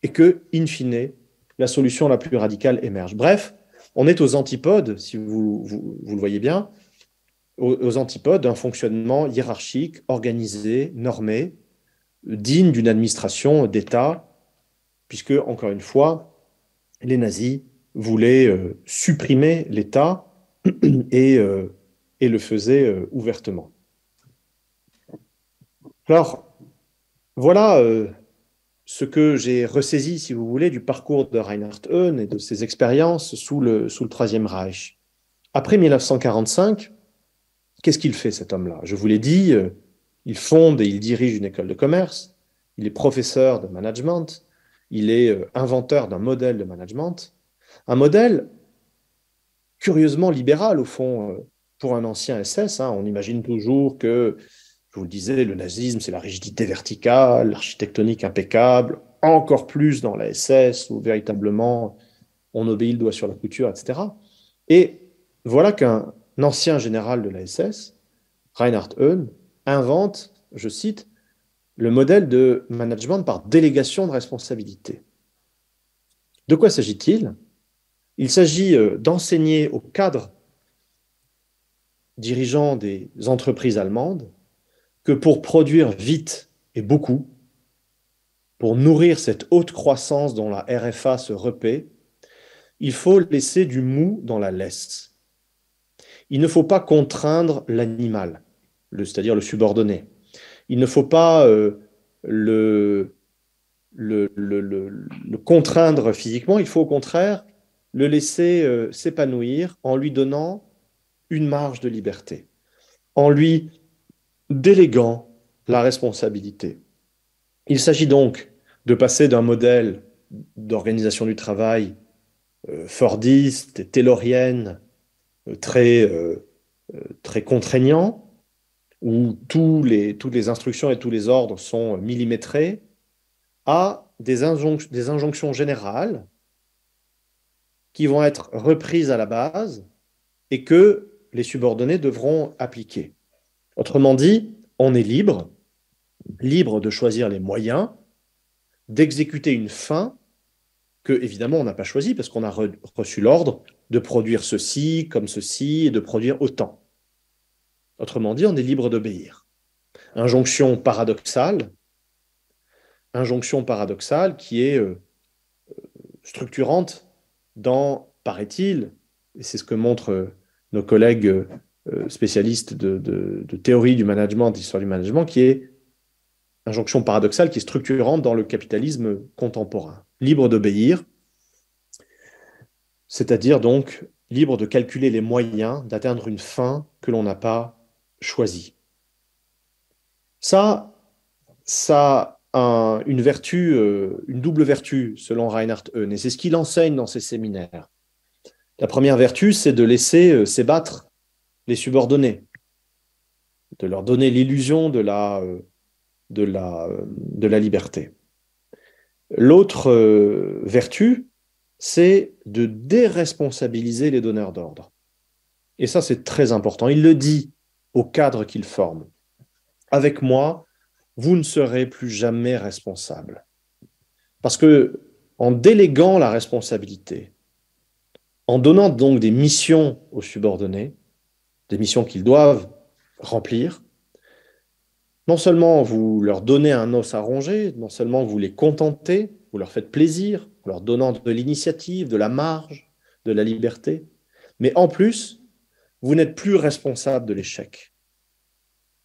et que, in fine, la solution la plus radicale émerge. Bref, on est aux antipodes, si vous le voyez bien, aux antipodes d'un fonctionnement hiérarchique, organisé, normé, digne d'une administration d'État puisque, encore une fois, les nazis voulaient supprimer l'État et, et le faisaient ouvertement. Alors, voilà ce que j'ai ressaisi, si vous voulez, du parcours de Reinhard Heune et de ses expériences sous le Troisième Reich. Après 1945, qu'est-ce qu'il fait, cet homme-là? Je vous l'ai dit, il fonde et il dirige une école de commerce, il est professeur de management, il est inventeur d'un modèle de management, un modèle curieusement libéral, au fond, pour un ancien SS. Hein. On imagine toujours que, je vous le disais, le nazisme, c'est la rigidité verticale, l'architectonique impeccable, encore plus dans la SS, où véritablement on obéit le doigt sur la couture, etc. Et voilà qu'un ancien général de la SS, Reinhard Heune, invente, je cite, le modèle de management par délégation de responsabilité. De quoi s'agit-il? Il s'agit d'enseigner aux cadres dirigeants des entreprises allemandes que pour produire vite et beaucoup, pour nourrir cette haute croissance dont la RFA se repaît, il faut laisser du mou dans la laisse. Il ne faut pas contraindre l'animal, c'est-à-dire le subordonné. Il ne faut pas le contraindre physiquement, il faut au contraire le laisser s'épanouir en lui donnant une marge de liberté, en lui déléguant la responsabilité. Il s'agit donc de passer d'un modèle d'organisation du travail fordiste et taylorienne très contraignant, où toutes les instructions et tous les ordres sont millimétrés, à des injonctions générales qui vont être reprises à la base et que les subordonnés devront appliquer. Autrement dit, on est libre de choisir les moyens, d'exécuter une fin que, évidemment, on n'a pas choisi parce qu'on a reçu l'ordre de produire ceci, comme ceci, et de produire autant. Autrement dit, on est libre d'obéir. Injonction paradoxale qui est structurante dans, paraît-il, et c'est ce que montrent nos collègues spécialistes de théorie du management, d'histoire du management, qui est injonction paradoxale qui est structurante dans le capitalisme contemporain. Libre d'obéir, c'est-à-dire donc libre de calculer les moyens d'atteindre une fin que l'on n'a pas choisie. Ça a une vertu, une double vertu, selon Reinhard Heune, et c'est ce qu'il enseigne dans ses séminaires. La première vertu, c'est de laisser s'ébattre les subordonnés, de leur donner l'illusion de la liberté. L'autre vertu, c'est de déresponsabiliser les donneurs d'ordre. Et ça, c'est très important. Il le dit aux cadres qu'il forme. Avec moi, vous ne serez plus jamais responsable. Parce que en déléguant la responsabilité, en donnant donc des missions aux subordonnés, des missions qu'ils doivent remplir, non seulement vous leur donnez un os à ronger, non seulement vous les contentez, vous leur faites plaisir, en leur donnant de l'initiative, de la marge, de la liberté, mais en plus, vous n'êtes plus responsable de l'échec.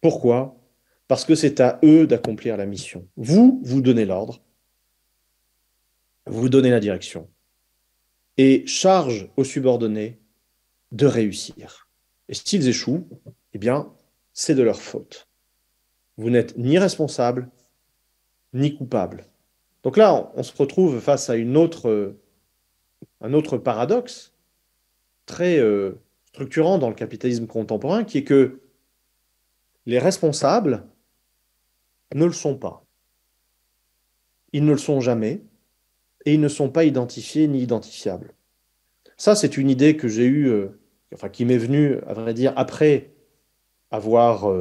Pourquoi? Parce que c'est à eux d'accomplir la mission. Vous donnez l'ordre, vous donnez la direction, et charge aux subordonnés de réussir. Et s'ils échouent, eh bien, c'est de leur faute. Vous n'êtes ni responsable, ni coupable. Donc là, on se retrouve face à un autre paradoxe très structurant dans le capitalisme contemporain, qui est que les responsables ne le sont pas. Ils ne le sont jamais, et ils ne sont pas identifiés ni identifiables. Ça, c'est une idée que j'ai eue, qui m'est venue, à vrai dire, après avoir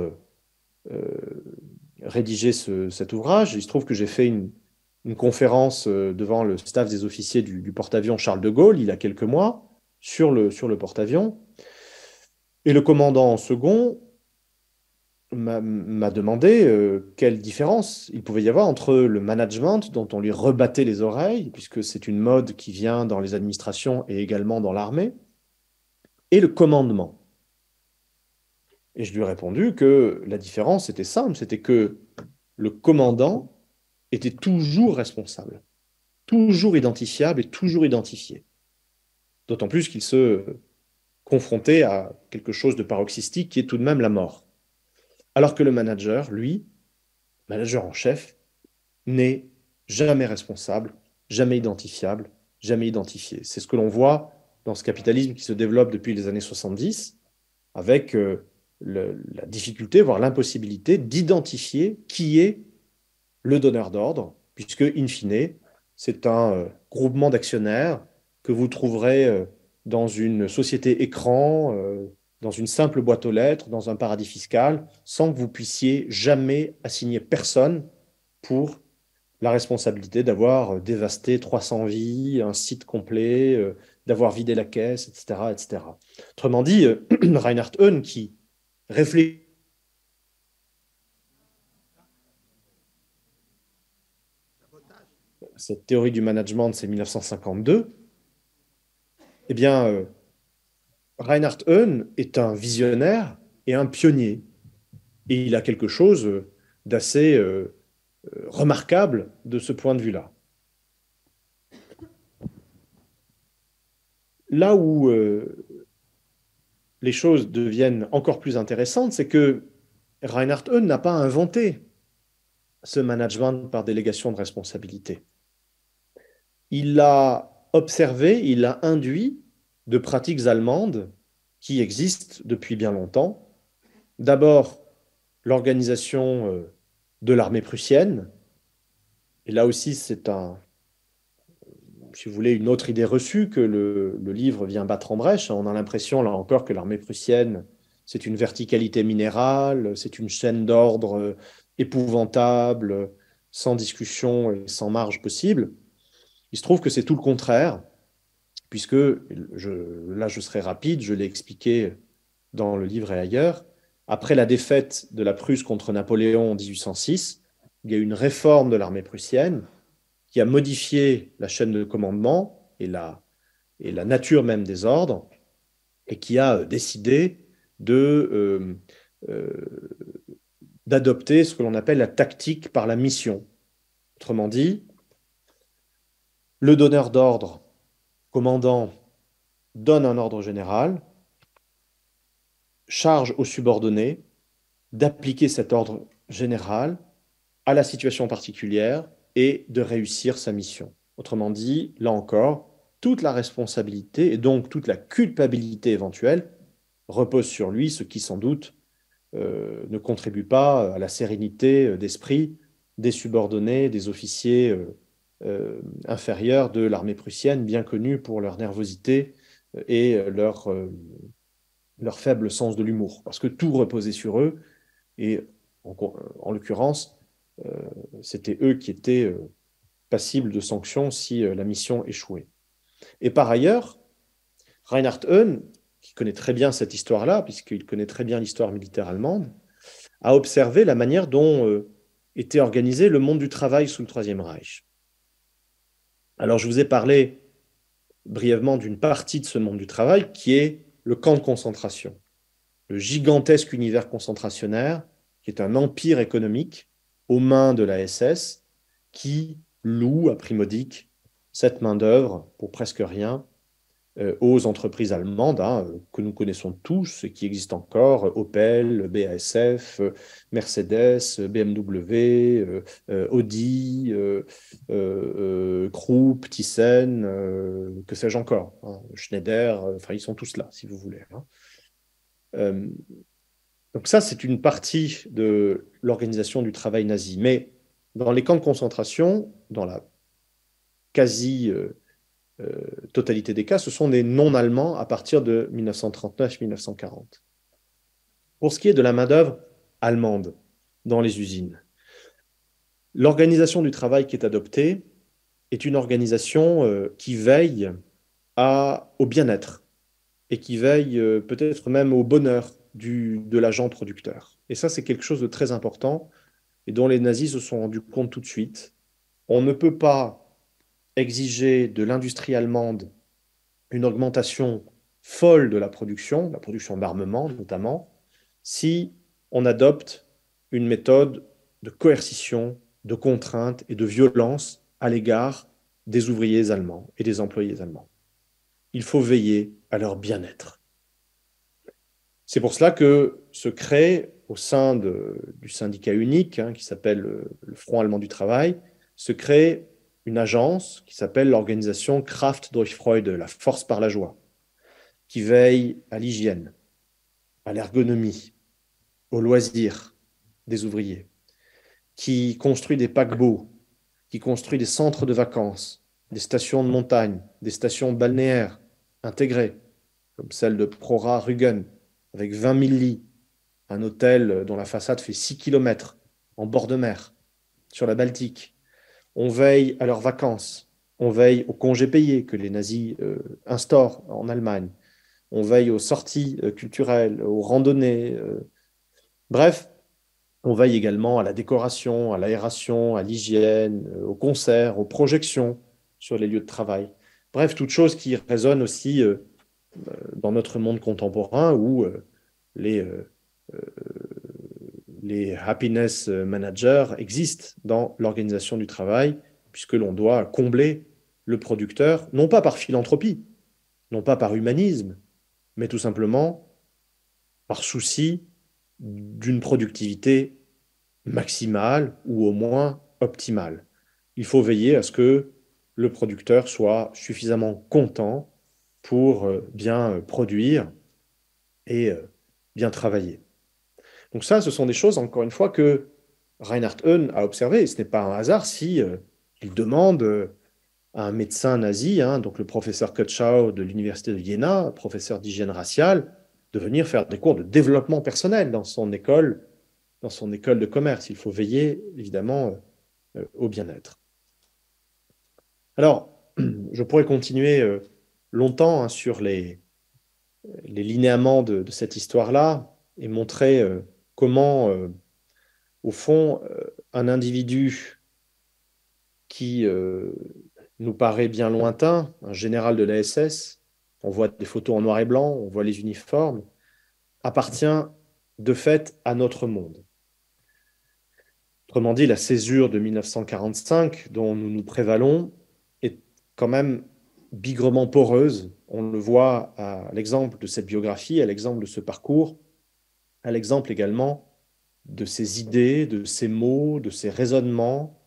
rédigé cet ouvrage. Il se trouve que j'ai fait une conférence devant le staff des officiers du porte-avions Charles de Gaulle il y a quelques mois sur le porte-avions. Et le commandant en second m'a demandé quelle différence il pouvait y avoir entre le management, dont on lui rebattait les oreilles, puisque c'est une mode qui vient dans les administrations et également dans l'armée, et le commandement. Et je lui ai répondu que la différence était simple, c'était que le commandant était toujours responsable, toujours identifiable et toujours identifié. D'autant plus qu'il se confrontait à quelque chose de paroxystique qui est tout de même la mort. Alors que le manager, lui, manager en chef, n'est jamais responsable, jamais identifiable, jamais identifié. C'est ce que l'on voit dans ce capitalisme qui se développe depuis les années 70, avec la difficulté, voire l'impossibilité d'identifier qui est le donneur d'ordre, puisque, in fine, c'est un groupement d'actionnaires que vous trouverez dans une société écran, dans une simple boîte aux lettres, dans un paradis fiscal, sans que vous puissiez jamais assigner personne pour la responsabilité d'avoir dévasté 300 vies, un site complet, d'avoir vidé la caisse, etc., etc. Autrement dit, Reinhard Heune, qui réfléchit à cette théorie du management, c'est 1952, eh bien, Reinhard Heune est un visionnaire et un pionnier. Et il a quelque chose d'assez remarquable de ce point de vue-là. Là où les choses deviennent encore plus intéressantes, c'est que Reinhard Heune n'a pas inventé ce management par délégation de responsabilité. Il l'a observé, il l'a induit de pratiques allemandes qui existent depuis bien longtemps. D'abord, l'organisation de l'armée prussienne. Et là aussi, c'est si vous voulez, une autre idée reçue que le livre vient battre en brèche. On a l'impression, là encore, que l'armée prussienne, c'est une verticalité minérale, c'est une chaîne d'ordre épouvantable, sans discussion et sans marge possible. Il se trouve que c'est tout le contraire, puisque, là je serai rapide, je l'ai expliqué dans le livre et ailleurs, après la défaite de la Prusse contre Napoléon en 1806, il y a eu une réforme de l'armée prussienne qui a modifié la chaîne de commandement et la nature même des ordres, et qui a décidé d'adopter ce que l'on appelle la tactique par la mission. Autrement dit, le donneur d'ordre, commandant, donne un ordre général, charge aux subordonnés d'appliquer cet ordre général à la situation particulière et de réussir sa mission. Autrement dit, là encore, toute la responsabilité et donc toute la culpabilité éventuelle repose sur lui, ce qui sans doute ne contribue pas à la sérénité d'esprit des subordonnés, des officiers inférieurs de l'armée prussienne, bien connus pour leur nervosité et leur faible sens de l'humour, parce que tout reposait sur eux, et en l'occurrence, c'était eux qui étaient passibles de sanctions si la mission échouait. Et par ailleurs, Reinhard Heune, qui connaît très bien cette histoire-là, puisqu'il connaît très bien l'histoire militaire allemande, a observé la manière dont était organisé le monde du travail sous le Troisième Reich. Alors, je vous ai parlé brièvement d'une partie de ce monde du travail qui est le camp de concentration, le gigantesque univers concentrationnaire qui est un empire économique aux mains de la SS qui loue à prix modique cette main-d'œuvre pour presque rien aux entreprises allemandes que nous connaissons tous et qui existent encore, Opel, BASF, Mercedes, BMW, Audi, Krupp, Thyssen, que sais-je encore, Schneider, enfin ils sont tous là si vous voulez. Donc ça, c'est une partie de l'organisation du travail nazi. Mais dans les camps de concentration, dans la quasi totalité des cas, ce sont des non-allemands à partir de 1939-1940. Pour ce qui est de la main-d'œuvre allemande dans les usines, l'organisation du travail qui est adoptée est une organisation qui veille au bien-être et qui veille peut-être même au bonheur de l'agent producteur. Et ça, c'est quelque chose de très important et dont les nazis se sont rendus compte tout de suite. On ne peut pas exiger de l'industrie allemande une augmentation folle de la production d'armement notamment, si on adopte une méthode de coercition, de contrainte et de violence à l'égard des ouvriers allemands et des employés allemands. Il faut veiller à leur bien-être. C'est pour cela que se crée au sein du syndicat unique, qui s'appelle le Front allemand du travail, se crée une agence qui s'appelle l'organisation Kraft durch Freude, la force par la joie, qui veille à l'hygiène, à l'ergonomie, au loisir des ouvriers, qui construit des paquebots, qui construit des centres de vacances, des stations de montagne, des stations balnéaires intégrées, comme celle de Prora-Rügen, avec 20 000 lits, un hôtel dont la façade fait 6 km en bord de mer, sur la Baltique. On veille à leurs vacances, on veille aux congés payés que les nazis instaurent en Allemagne, on veille aux sorties culturelles, aux randonnées. Bref, on veille également à la décoration, à l'aération, à l'hygiène, aux concerts, aux projections sur les lieux de travail. Bref, toute chose qui résonne aussi dans notre monde contemporain où les, les happiness managers existent dans l'organisation du travail, puisque l'on doit combler le producteur, non pas par philanthropie, non pas par humanisme, mais tout simplement par souci d'une productivité maximale ou au moins optimale. Il faut veiller à ce que le producteur soit suffisamment content pour bien produire et bien travailler. Donc ça, ce sont des choses, encore une fois, que Reinhard Heune a observé. Et ce n'est pas un hasard si il demande à un médecin nazi, donc le professeur Kutschau de l'université de Jena, professeur d'hygiène raciale, de venir faire des cours de développement personnel dans son école de commerce. Il faut veiller, évidemment, au bien-être. Alors, je pourrais continuer longtemps sur les linéaments de cette histoire-là et montrer comment, au fond, un individu qui nous paraît bien lointain, un général de la SS, on voit des photos en noir et blanc, on voit les uniformes, appartient de fait à notre monde. Autrement dit, la césure de 1945 dont nous nous prévalons est quand même bigrement poreuse. On le voit à l'exemple de cette biographie, à l'exemple de ce parcours, à l'exemple également de ces idées, de ces mots, de ces raisonnements,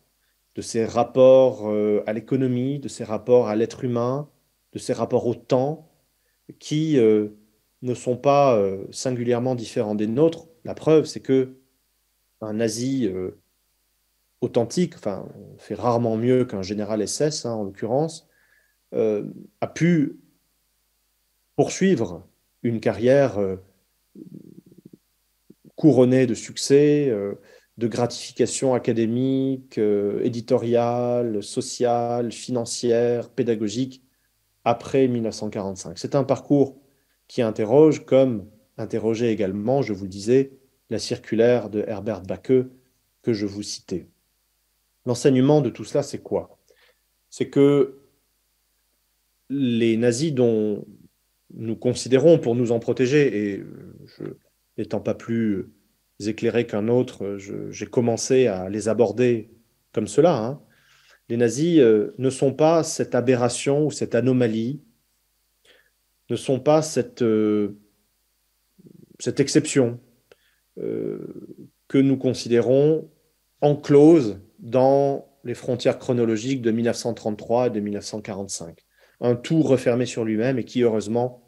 de ces rapports à l'économie, de ces rapports à l'être humain, de ces rapports au temps, qui ne sont pas singulièrement différents des nôtres. La preuve, c'est que un nazi authentique, enfin, on fait rarement mieux qu'un général SS, en l'occurrence, a pu poursuivre une carrière couronnée de succès, de gratification académique, éditoriale, sociale, financière, pédagogique, après 1945. C'est un parcours qui interroge, comme interrogeait également, je vous le disais, la circulaire de Herbert Backe que je vous citais. L'enseignement de tout cela, c'est quoi? C'est que les nazis dont nous considérons pour nous en protéger, et je n'étant pas plus éclairé qu'un autre, j'ai commencé à les aborder comme cela. Les nazis ne sont pas cette aberration ou cette anomalie, ne sont pas cette exception que nous considérons enclose dans les frontières chronologiques de 1933 et de 1945. Un tout refermé sur lui-même et qui, heureusement,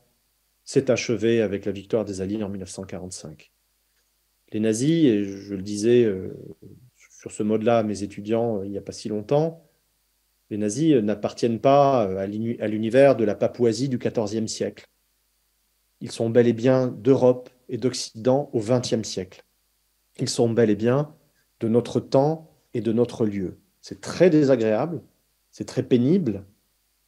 s'est achevé avec la victoire des Alliés en 1945. Les nazis, et je le disais sur ce mode-là à mes étudiants il n'y a pas si longtemps, les nazis n'appartiennent pas à l'univers de la Papouasie du XIVe siècle. Ils sont bel et bien d'Europe et d'Occident au XXe siècle. Ils sont bel et bien de notre temps et de notre lieu. C'est très désagréable, c'est très pénible,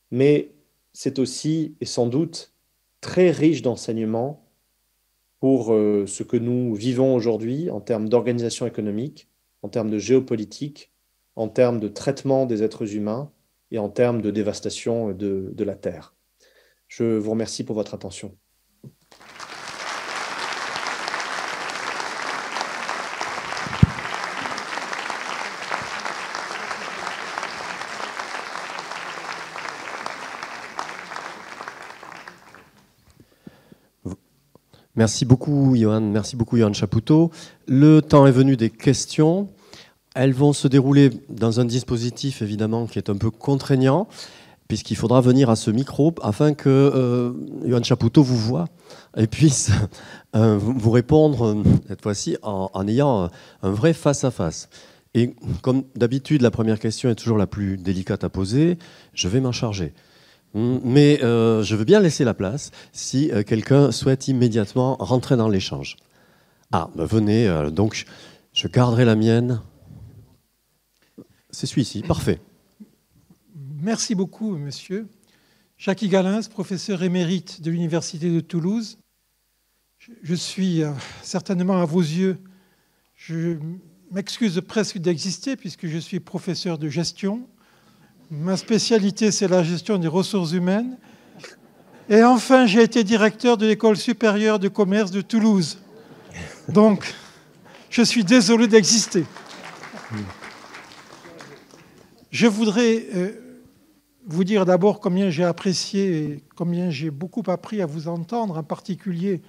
mais c'est aussi et sans doute très riche d'enseignements pour ce que nous vivons aujourd'hui en termes d'organisation économique, en termes de géopolitique, en termes de traitement des êtres humains et en termes de dévastation de la Terre. Je vous remercie pour votre attention. Merci beaucoup, Johan. Merci beaucoup, Johan Chapoutot. Le temps est venu des questions. Elles vont se dérouler dans un dispositif, évidemment, qui est un peu contraignant, puisqu'il faudra venir à ce micro afin que Johan Chapoutot vous voit et puisse vous répondre, cette fois-ci, en ayant un vrai face-à-face. Et comme d'habitude, la première question est toujours la plus délicate à poser. Je vais m'en charger. Mais je veux bien laisser la place si quelqu'un souhaite immédiatement rentrer dans l'échange. Ah, ben venez, donc je garderai la mienne. C'est celui-ci, parfait. Merci beaucoup, monsieur. Jacques Galins, professeur émérite de l'Université de Toulouse. Je suis certainement à vos yeux, je m'excuse presque d'exister puisque je suis professeur de gestion. Ma spécialité, c'est la gestion des ressources humaines. Et enfin, j'ai été directeur de l'École supérieure de commerce de Toulouse. Donc, je suis désolé d'exister. Je voudrais vous dire d'abord combien j'ai apprécié et combien j'ai beaucoup appris à vous entendre. En particulier,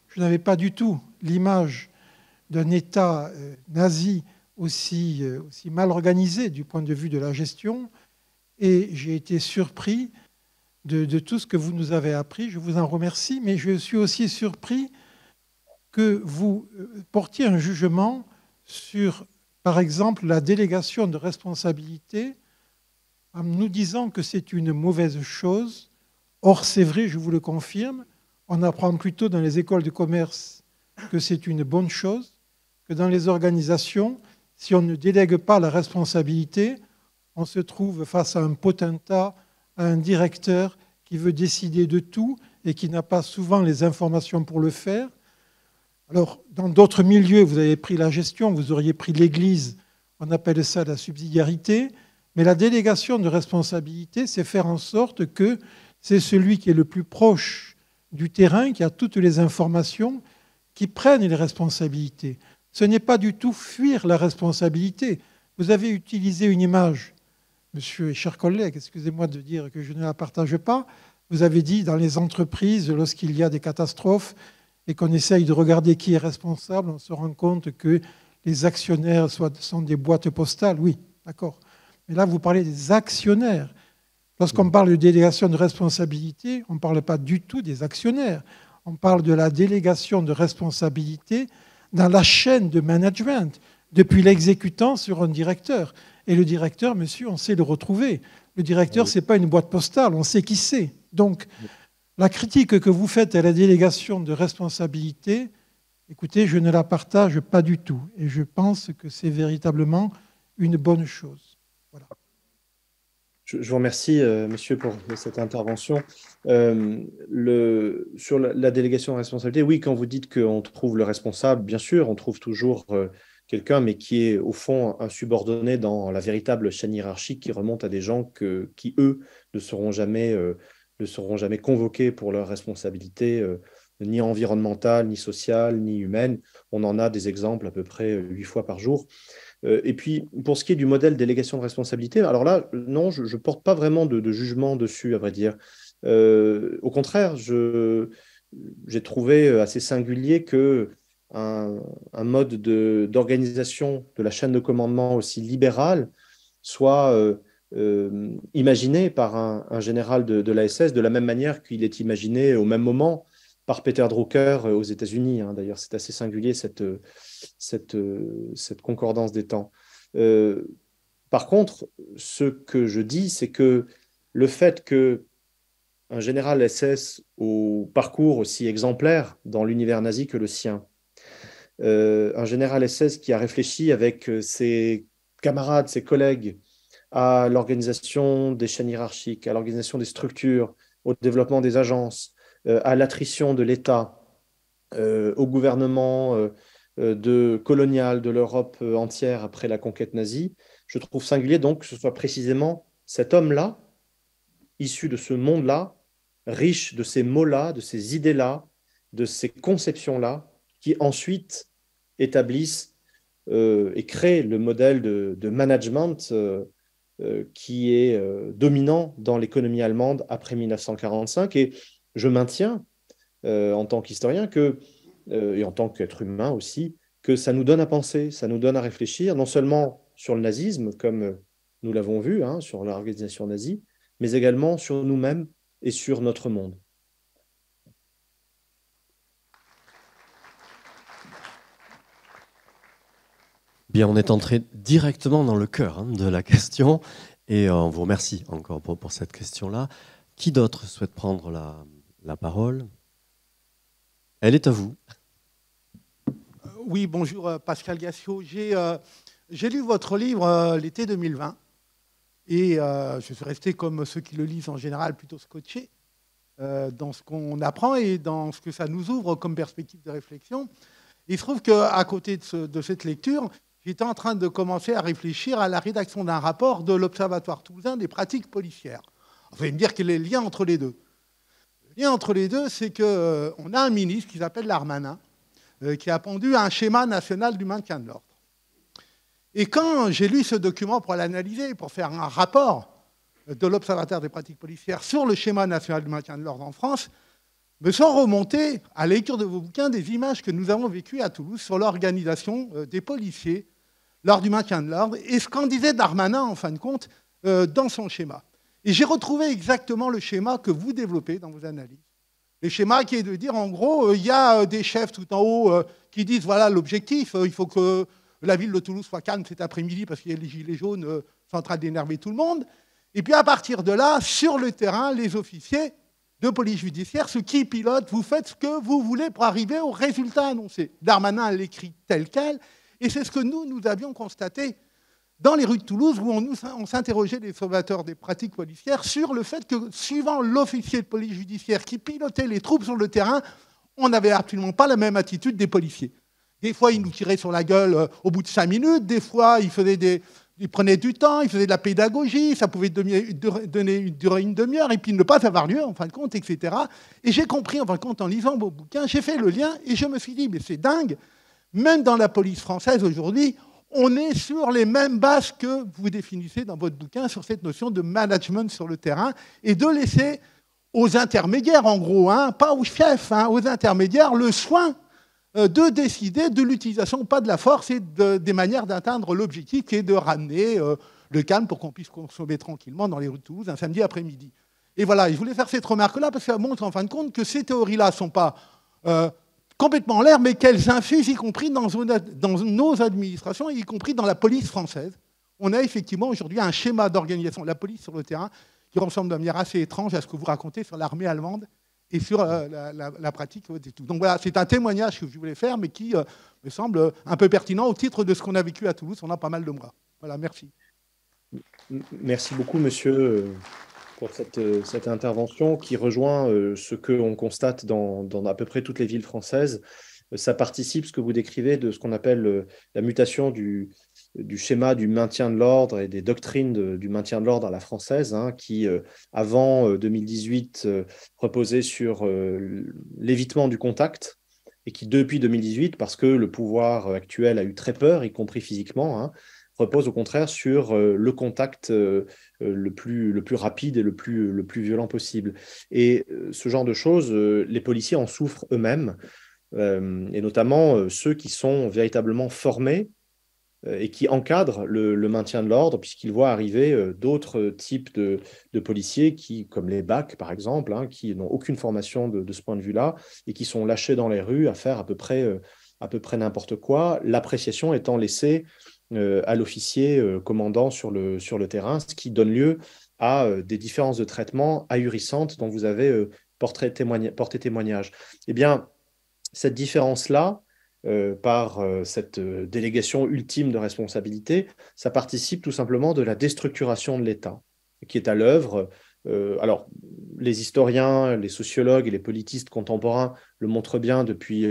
je n'avais pas du tout l'image d'un État nazi aussi mal organisé du point de vue de la gestion. Et j'ai été surpris de tout ce que vous nous avez appris. Je vous en remercie, mais je suis aussi surpris que vous portiez un jugement sur, par exemple, la délégation de responsabilité en nous disant que c'est une mauvaise chose. Or, c'est vrai, je vous le confirme, on apprend plutôt dans les écoles de commerce que c'est une bonne chose, que dans les organisations, si on ne délègue pas la responsabilité, on se trouve face à un potentat, à un directeur qui veut décider de tout et qui n'a pas souvent les informations pour le faire. Alors, dans d'autres milieux, vous avez pris la gestion, vous auriez pris l'Église, on appelle ça la subsidiarité, mais la délégation de responsabilité, c'est faire en sorte que c'est celui qui est le plus proche du terrain, qui a toutes les informations, qui prenne les responsabilités. Ce n'est pas du tout fuir la responsabilité. Vous avez utilisé une image, monsieur et chers collègues, excusez-moi de dire que je ne la partage pas, vous avez dit dans les entreprises, lorsqu'il y a des catastrophes et qu'on essaye de regarder qui est responsable, on se rend compte que les actionnaires sont des boîtes postales. Oui, d'accord. Mais là, vous parlez des actionnaires. Lorsqu'on parle de délégation de responsabilité, on ne parle pas du tout des actionnaires. On parle de la délégation de responsabilité dans la chaîne de management, depuis l'exécutant sur un directeur. Et le directeur, monsieur, on sait le retrouver. Le directeur, ce n'est pas une boîte postale, on sait qui c'est. Donc, la critique que vous faites à la délégation de responsabilité, écoutez, je ne la partage pas du tout. Et je pense que c'est véritablement une bonne chose. Voilà. Je vous remercie, monsieur, pour cette intervention. Sur la délégation de responsabilité, oui, quand vous dites qu'on trouve le responsable, bien sûr, on trouve toujours quelqu'un, mais qui est au fond un subordonné dans la véritable chaîne hiérarchique qui remonte à des gens qui, eux, ne seront jamais convoqués pour leurs responsabilités, ni environnementales, ni sociales, ni humaines. On en a des exemples à peu près 8 fois par jour. Et puis, pour ce qui est du modèle délégation de responsabilité, alors là, non, je ne porte pas vraiment de jugement dessus, à vrai dire. Au contraire, j'ai trouvé assez singulier qu'un mode d'organisation de la chaîne de commandement aussi libéral soit imaginé par un général de l'ASS de la même manière qu'il est imaginé au même moment par Peter Drucker aux États-Unis. Hein. D'ailleurs, c'est assez singulier cette concordance des temps. Par contre, ce que je dis, c'est que le fait qu'un général SS au parcours aussi exemplaire dans l'univers nazi que le sien, un général SS qui a réfléchi avec ses camarades, ses collègues, à l'organisation des chaînes hiérarchiques, à l'organisation des structures, au développement des agences, à l'attrition de l'État, au gouvernement colonial de l'Europe entière après la conquête nazie, je trouve singulier donc que ce soit précisément cet homme-là, issu de ce monde-là, riche de ces mots-là, de ces idées-là, de ces conceptions-là, qui ensuite établissent et créent le modèle de management qui est dominant dans l'économie allemande après 1945. Et je maintiens, en tant qu'historien et en tant qu'être humain aussi, que ça nous donne à penser, ça nous donne à réfléchir, non seulement sur le nazisme, comme nous l'avons vu, hein, sur l'organisation nazie, mais également sur nous-mêmes et sur notre monde. Bien, on est entré directement dans le cœur de la question et on vous remercie encore pour cette question-là. Qui d'autre souhaite prendre la parole? Elle est à vous. Oui, bonjour Pascal Gassio. J'ai lu votre livre l'été 2020 et je suis resté, comme ceux qui le lisent en général, plutôt scotché dans ce qu'on apprend et dans ce que ça nous ouvre comme perspective de réflexion. Il se trouve qu'à côté de cette lecture, j'étais en train de commencer à réfléchir à la rédaction d'un rapport de l'Observatoire toulousain des pratiques policières. Vous allez me dire quel est le lien entre les deux. Le lien entre les deux, c'est qu'on a un ministre qui s'appelle Darmanin, qui a pondu un schéma national du maintien de l'ordre. Et quand j'ai lu ce document pour l'analyser, pour faire un rapport de l'Observatoire des pratiques policières sur le schéma national du maintien de l'ordre en France, me sont remontées, à la lecture de vos bouquins, des images que nous avons vécues à Toulouse sur l'organisation des policiers lors du maintien de l'ordre et ce qu'en disait Darmanin, en fin de compte, dans son schéma. Et j'ai retrouvé exactement le schéma que vous développez dans vos analyses. Le schéma qui est de dire, en gros, il y a des chefs tout en haut qui disent, voilà l'objectif, il faut que la ville de Toulouse soit calme cet après-midi parce qu'il y a les gilets jaunes sont en train d'énerver tout le monde. Et puis à partir de là, sur le terrain, les officiers de police judiciaire, ceux qui pilotent, vous faites ce que vous voulez pour arriver au résultat annoncé. Darmanin l'écrit tel quel, et c'est ce que nous avions constaté dans les rues de Toulouse, où on s'interrogeait les observateurs des pratiques policières sur le fait que, suivant l'officier de police judiciaire qui pilotait les troupes sur le terrain, on n'avait absolument pas la même attitude des policiers. Des fois, ils nous tiraient sur la gueule au bout de 5 minutes, des fois, ils prenaient du temps, ils faisaient de la pédagogie, ça pouvait durer une demi-heure, et puis ne pas avoir lieu, en fin de compte, etc. Et j'ai compris, en fin de compte, en lisant vos bouquins, j'ai fait le lien, et je me suis dit, mais c'est dingue, même dans la police française aujourd'hui, on est sur les mêmes bases que vous définissez dans votre bouquin sur cette notion de management sur le terrain et de laisser aux intermédiaires, en gros, pas aux chefs, aux intermédiaires, le soin de décider de l'utilisation, pas de la force, et des manières d'atteindre l'objectif qui est de ramener le calme pour qu'on puisse consommer tranquillement dans les rues de Toulouse un samedi après-midi. Et voilà, je voulais faire cette remarque-là parce que ça montre en fin de compte que ces théories-là ne sont pas complètement en l'air, mais qu'elles infusent, y compris dans nos administrations, y compris dans la police française. On a effectivement aujourd'hui un schéma d'organisation de la police sur le terrain qui ressemble de manière assez étrange à ce que vous racontez sur l'armée allemande et sur la pratique et tout. Donc voilà, c'est un témoignage que je voulais faire, mais qui me semble un peu pertinent au titre de ce qu'on a vécu à Toulouse pendant pas mal de mois. Voilà, merci. Merci beaucoup, monsieur, pour cette intervention qui rejoint ce qu'on constate dans à peu près toutes les villes françaises. Ça participe, ce que vous décrivez, de ce qu'on appelle la mutation du schéma du maintien de l'ordre et des doctrines du maintien de l'ordre à la française, qui, avant 2018, reposait sur l'évitement du contact, et qui, depuis 2018, parce que le pouvoir actuel a eu très peur, y compris physiquement, repose au contraire sur le contact le plus rapide et le plus violent possible. Et ce genre de choses, les policiers en souffrent eux-mêmes, et notamment ceux qui sont véritablement formés et qui encadrent le maintien de l'ordre, puisqu'ils voient arriver d'autres types de policiers, comme les BAC par exemple, qui n'ont aucune formation de ce point de vue-là, et qui sont lâchés dans les rues à faire à peu près n'importe quoi, l'appréciation étant laissée à l'officier commandant sur le terrain, ce qui donne lieu à des différences de traitement ahurissantes dont vous avez porté témoignage. Eh bien, cette différence-là, par cette délégation ultime de responsabilité, ça participe tout simplement de la déstructuration de l'État, qui est à l'œuvre Alors, les historiens, les sociologues et les politistes contemporains le montrent bien depuis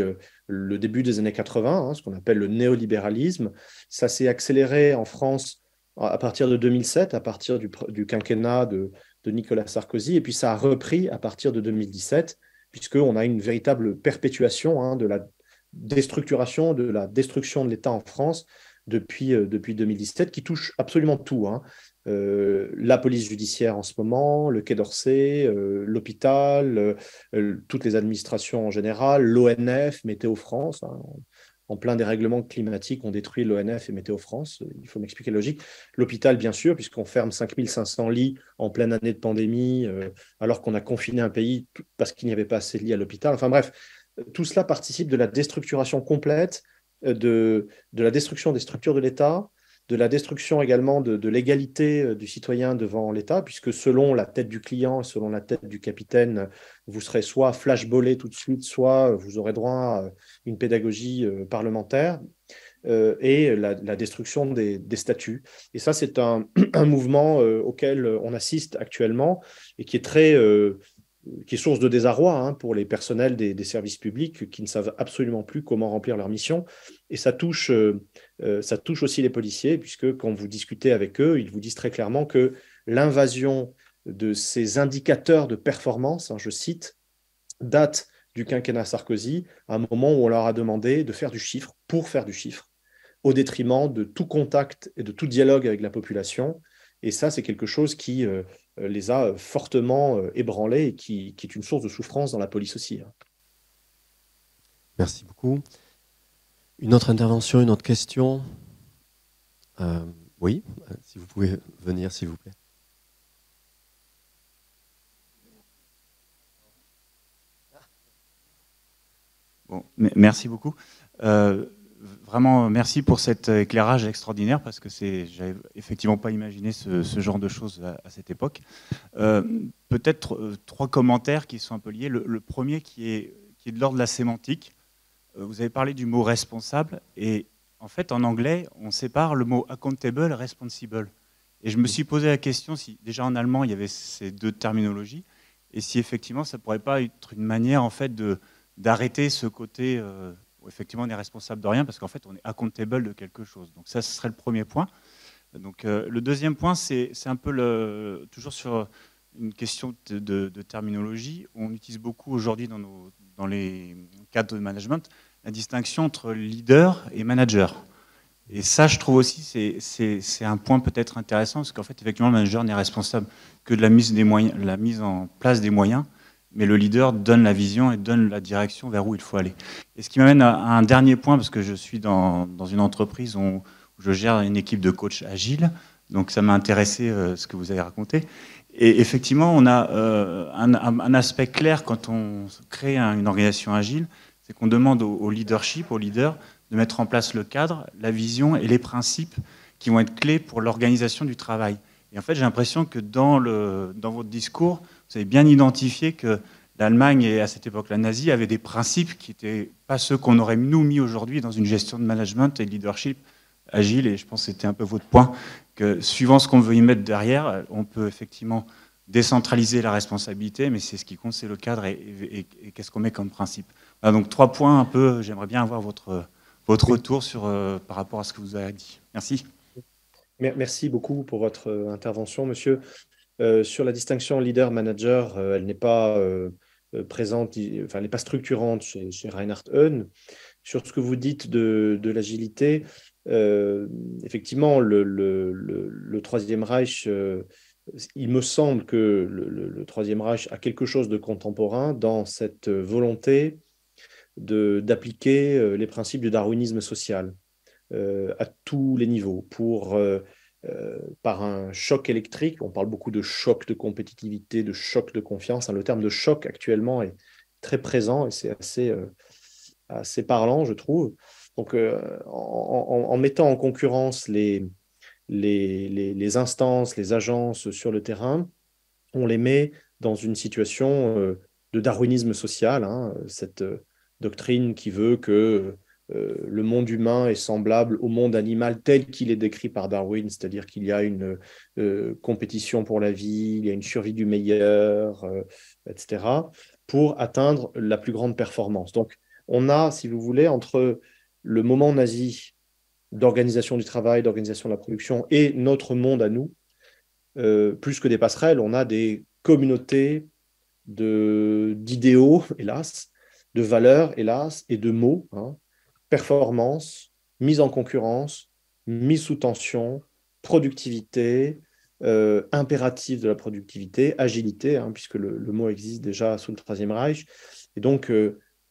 le début des années 80, hein, ce qu'on appelle le néolibéralisme. Ça s'est accéléré en France à partir de 2007, à partir du quinquennat de Nicolas Sarkozy, et puis ça a repris à partir de 2017, puisqu'on a une véritable perpétuation, hein, de la déstructuration, de la destruction de l'État en France depuis 2017, qui touche absolument tout, hein. La police judiciaire en ce moment, le Quai d'Orsay, l'hôpital, toutes les administrations en général, l'ONF, Météo France, hein, en plein dérèglement climatique, on détruit l'ONF et Météo France. Il faut m'expliquer la logique. L'hôpital, bien sûr, puisqu'on ferme 5500 lits en pleine année de pandémie, alors qu'on a confiné un pays parce qu'il n'y avait pas assez de lits à l'hôpital. Enfin bref, tout cela participe de la déstructuration complète, de la destruction des structures de l'État, de la destruction également de l'égalité du citoyen devant l'État, puisque selon la tête du client, selon la tête du capitaine, vous serez soit flashballé tout de suite, soit vous aurez droit à une pédagogie parlementaire, et la destruction des statuts. Et ça, c'est un mouvement auquel on assiste actuellement et qui est source de désarroi, hein, pour les personnels des services publics qui ne savent absolument plus comment remplir leur mission. Et ça touche aussi les policiers, puisque quand vous discutez avec eux, ils vous disent très clairement que l'invasion de ces indicateurs de performance, hein, je cite, date du quinquennat Sarkozy, à un moment où on leur a demandé de faire du chiffre pour faire du chiffre, au détriment de tout contact et de tout dialogue avec la population. Et ça, c'est quelque chose qui les a fortement ébranlés et qui est une source de souffrance dans la police aussi, hein. Merci beaucoup. Une autre intervention, une autre question? Oui, si vous pouvez venir, s'il vous plaît. Bon, merci beaucoup. Vraiment, merci pour cet éclairage extraordinaire, parce que j'avais effectivement pas imaginé ce genre de choses à cette époque. Peut-être trois commentaires qui sont un peu liés. Le premier qui est de l'ordre de la sémantique. Vous avez parlé du mot responsable, et en fait, en anglais, on sépare le mot accountable et responsible. Et je me suis posé la question si déjà en allemand il y avait ces deux terminologies, et si effectivement ça pourrait pas être une manière en fait d'arrêter ce côté où effectivement on est responsable de rien, parce qu'en fait on est accountable de quelque chose. Donc ça, ce serait le premier point. Donc le deuxième point, c'est un peu toujours sur une question de terminologie. On utilise beaucoup aujourd'hui dans les cadres de management la distinction entre leader et manager. Et ça, je trouve aussi, c'est un point peut-être intéressant, parce qu'en fait, effectivement, le manager n'est responsable que de la mise en place des moyens, mais le leader donne la vision et donne la direction vers où il faut aller. Et ce qui m'amène à un dernier point, parce que je suis dans une entreprise où je gère une équipe de coachs agiles, donc ça m'a intéressé ce que vous avez raconté. Et effectivement, on a un aspect clair quand on crée une organisation agile, c'est qu'on demande au leadership, aux leaders, de mettre en place le cadre, la vision et les principes qui vont être clés pour l'organisation du travail. Et en fait, j'ai l'impression que dans votre discours, vous avez bien identifié que l'Allemagne, et à cette époque la nazie, avait des principes qui n'étaient pas ceux qu'on aurait nous mis aujourd'hui dans une gestion de management et de leadership agile. Et je pense que c'était un peu votre point, que suivant ce qu'on veut y mettre derrière, on peut effectivement décentraliser la responsabilité, mais c'est ce qui compte, c'est le cadre et qu'est-ce qu'on met comme principe. Voilà, donc 3 points un peu, j'aimerais bien avoir votre retour par rapport à ce que vous avez dit. Merci. Merci beaucoup pour votre intervention, monsieur. Sur la distinction leader-manager, elle n'est pas présente, enfin, elle n'est pas structurante chez Reinhard Heune. Sur ce que vous dites de l'agilité, effectivement, le Troisième Reich, il me semble que le Troisième Reich a quelque chose de contemporain dans cette volonté d'appliquer les principes du darwinisme social à tous les niveaux, par un choc électrique. On parle beaucoup de choc de compétitivité, de choc de confiance. Le terme de choc actuellement est très présent et c'est assez parlant, je trouve. Donc, en mettant en concurrence les instances, les agences sur le terrain, on les met dans une situation de darwinisme social, hein, cette doctrine qui veut que le monde humain est semblable au monde animal tel qu'il est décrit par Darwin, c'est-à-dire qu'il y a une compétition pour la vie, il y a une survie du meilleur, etc., pour atteindre la plus grande performance. Donc, on a, si vous voulez, entre le moment nazi d'organisation du travail, d'organisation de la production et notre monde à nous, plus que des passerelles, on a des communautés d'idéaux, hélas, de valeurs, hélas, et de mots, hein, performance, mise en concurrence, mise sous tension, productivité, impératif de la productivité, agilité, hein, puisque le mot existe déjà sous le Troisième Reich. Et donc,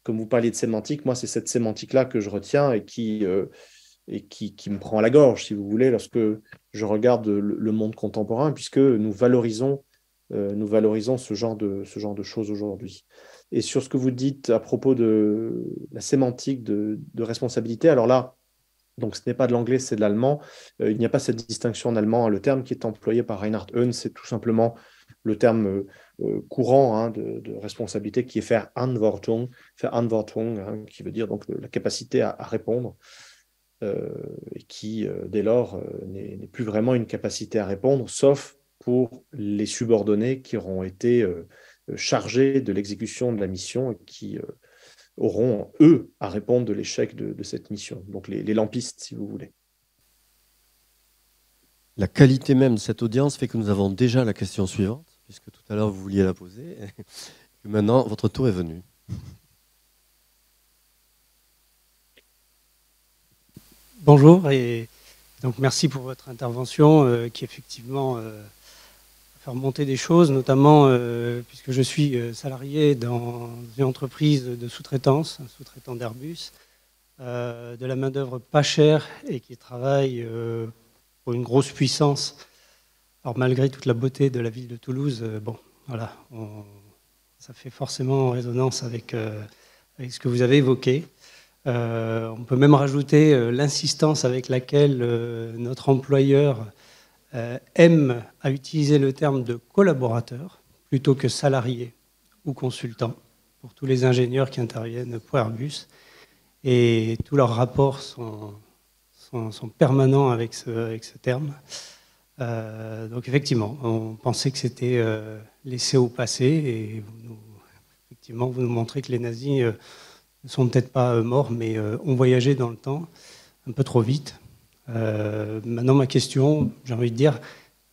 comme vous parliez de sémantique, moi, c'est cette sémantique-là que je retiens et qui me prend à la gorge, si vous voulez, lorsque je regarde le monde contemporain, puisque nous valorisons ce genre de choses aujourd'hui. Et sur ce que vous dites à propos de la sémantique de responsabilité, alors là, donc ce n'est pas de l'anglais, c'est de l'allemand. Il n'y a pas cette distinction en allemand. Le terme qui est employé par Reinhard Heun, c'est tout simplement le terme courant, hein, de responsabilité qui est Verantwortung, hein, qui veut dire donc la capacité à répondre. Et qui, dès lors, n'est plus vraiment une capacité à répondre, sauf pour les subordonnés qui auront été chargés de l'exécution de la mission et qui auront, eux, à répondre de l'échec de cette mission. Donc les lampistes, si vous voulez. La qualité même de cette audience fait que nous avons déjà la question suivante, puisque tout à l'heure vous vouliez la poser. Et maintenant, votre tour est venu. Bonjour et donc merci pour votre intervention qui effectivement fait remonter des choses, notamment puisque je suis salarié dans une entreprise de sous-traitance, un sous-traitant d'Airbus, de la main-d'œuvre pas chère et qui travaille pour une grosse puissance. Alors malgré toute la beauté de la ville de Toulouse, bon, voilà, ça fait forcément résonance avec ce que vous avez évoqué. On peut même rajouter l'insistance avec laquelle notre employeur aime à utiliser le terme de collaborateur plutôt que salarié ou consultant pour tous les ingénieurs qui interviennent pour Airbus. Et tous leurs rapports sont permanents avec ce terme. Donc effectivement, on pensait que c'était laissé au passé et effectivement, vous nous montrez que les nazis ne sont peut-être pas morts, mais ont voyagé dans le temps un peu trop vite. Maintenant, ma question, j'ai envie de dire,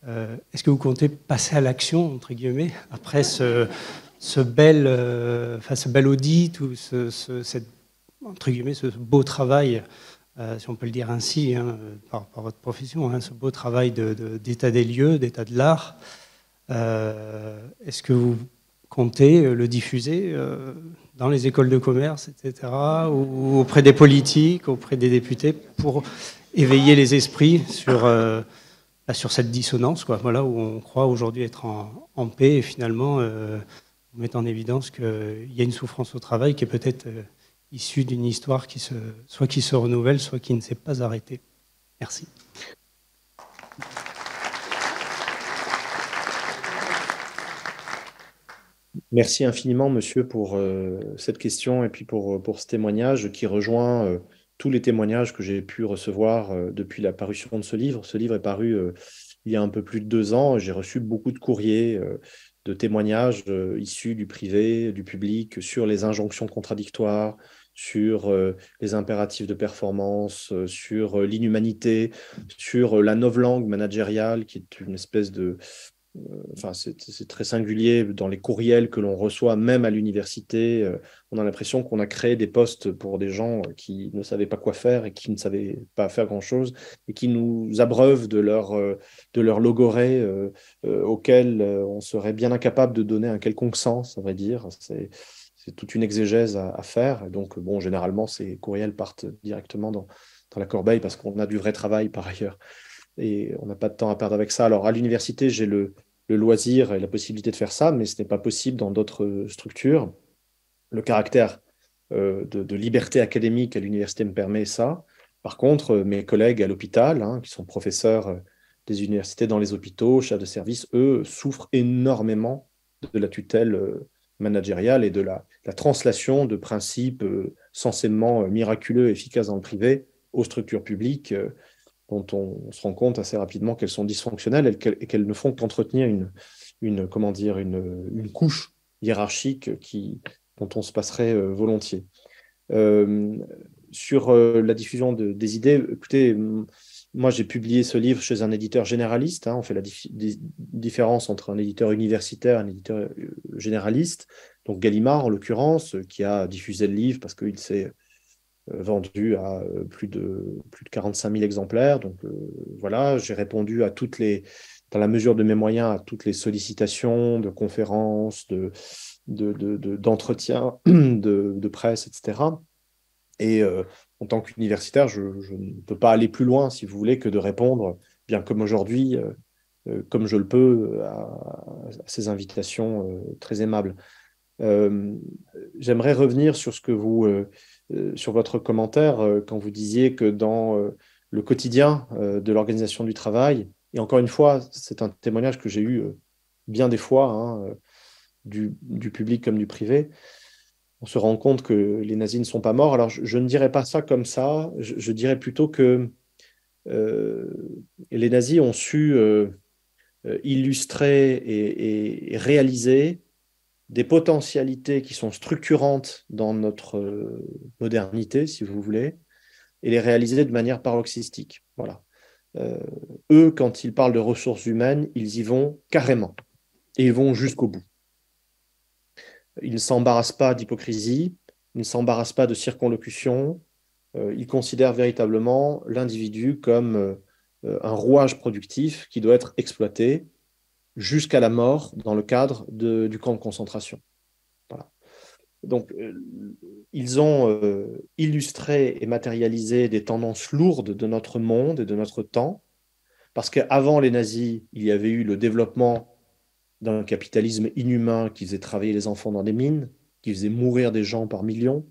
est-ce que vous comptez passer à l'action, entre guillemets, après ce bel audit ou entre guillemets, ce beau travail, si on peut le dire ainsi, hein, par votre profession, hein, ce beau travail d'état des lieux, d'état de l'art. Est-ce que vous comptez le diffuser dans les écoles de commerce, etc., ou auprès des politiques, auprès des députés, pour éveiller les esprits sur cette dissonance, quoi, voilà, où on croit aujourd'hui être en paix, et finalement, on met en évidence qu'il y a une souffrance au travail qui est peut-être issue d'une histoire soit qui se renouvelle, soit qui ne s'est pas arrêtée. Merci. Merci infiniment, monsieur, pour cette question et puis pour ce témoignage qui rejoint tous les témoignages que j'ai pu recevoir depuis la parution de ce livre. Ce livre est paru il y a un peu plus de 2 ans. J'ai reçu beaucoup de courriers, de témoignages issus du privé, du public, sur les injonctions contradictoires, sur les impératifs de performance, sur l'inhumanité, sur la novlangue managériale, qui est une espèce de... Enfin, c'est très singulier dans les courriels que l'on reçoit, même à l'université. On a l'impression qu'on a créé des postes pour des gens qui ne savaient pas quoi faire et qui ne savaient pas faire grand-chose et qui nous abreuvent de leur logorée auquel on serait bien incapable de donner un quelconque sens, à vrai dire. C'est toute une exégèse à faire. Et donc, bon, généralement, ces courriels partent directement dans la corbeille parce qu'on a du vrai travail par ailleurs. Et on n'a pas de temps à perdre avec ça. Alors, à l'université, j'ai le loisir et la possibilité de faire ça, mais ce n'est pas possible dans d'autres structures. Le caractère de liberté académique à l'université me permet ça. Par contre, mes collègues à l'hôpital, hein, qui sont professeurs des universités dans les hôpitaux, chefs de service, eux, souffrent énormément de la tutelle managériale et de la translation de principes censément miraculeux et efficaces dans le privé aux structures publiques dont on se rend compte assez rapidement qu'elles sont dysfonctionnelles et qu'elles ne font qu'entretenir une couche hiérarchique dont on se passerait volontiers. Sur la diffusion des idées, écoutez, moi j'ai publié ce livre chez un éditeur généraliste. On fait la différence entre un éditeur universitaire et un éditeur généraliste. Donc Gallimard, en l'occurrence, qui a diffusé le livre parce qu'il s'est vendu à plus de 45 000 exemplaires. Donc voilà, j'ai répondu dans la mesure de mes moyens, à toutes les sollicitations de conférences, d'entretiens, de presse, etc. Et en tant qu'universitaire, je ne peux pas aller plus loin, si vous voulez, que de répondre, bien comme aujourd'hui, comme je le peux, à ces invitations très aimables. J'aimerais revenir sur sur votre commentaire quand vous disiez que dans le quotidien de l'organisation du travail, et encore une fois, c'est un témoignage que j'ai eu bien des fois, du public comme du privé, on se rend compte que les nazis ne sont pas morts. Alors, je ne dirais pas ça comme ça. Je dirais plutôt que les nazis ont su illustrer et réaliser des potentialités qui sont structurantes dans notre modernité, si vous voulez, et les réaliser de manière paroxystique. Voilà. Eux, quand ils parlent de ressources humaines, ils y vont carrément. Et ils vont jusqu'au bout. Ils ne s'embarrassent pas d'hypocrisie, ils ne s'embarrassent pas de circonlocution, ils considèrent véritablement l'individu comme un rouage productif qui doit être exploité jusqu'à la mort dans le cadre du camp de concentration. Voilà. Donc, ils ont illustré et matérialisé des tendances lourdes de notre monde et de notre temps, parce qu'avant les nazis, il y avait eu le développement d'un capitalisme inhumain qui faisait travailler les enfants dans des mines, qui faisait mourir des gens par millions,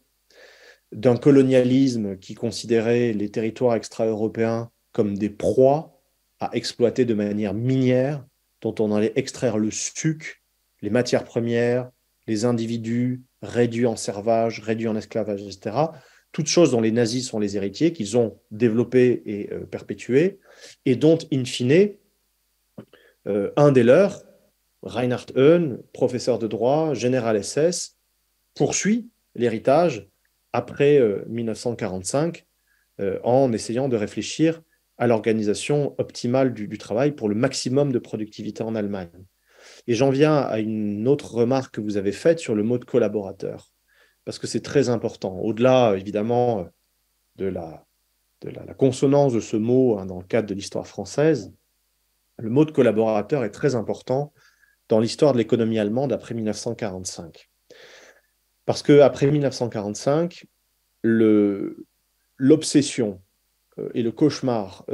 d'un colonialisme qui considérait les territoires extra-européens comme des proies à exploiter de manière minière, dont on allait extraire le suc, les matières premières, les individus réduits en servage, réduits en esclavage, etc. Toutes choses dont les nazis sont les héritiers, qu'ils ont développées et perpétuées, et dont, in fine, un des leurs, Reinhard Höhn, professeur de droit, général SS, poursuit l'héritage après 1945 en essayant de réfléchir à l'organisation optimale du travail pour le maximum de productivité en Allemagne. Et j'en viens à une autre remarque que vous avez faite sur le mot de collaborateur, parce que c'est très important. Au-delà, évidemment, de la consonance de ce mot dans le cadre de l'histoire française, le mot de collaborateur est très important dans l'histoire de l'économie allemande après 1945. Parce qu'après 1945, l'obsession et le cauchemar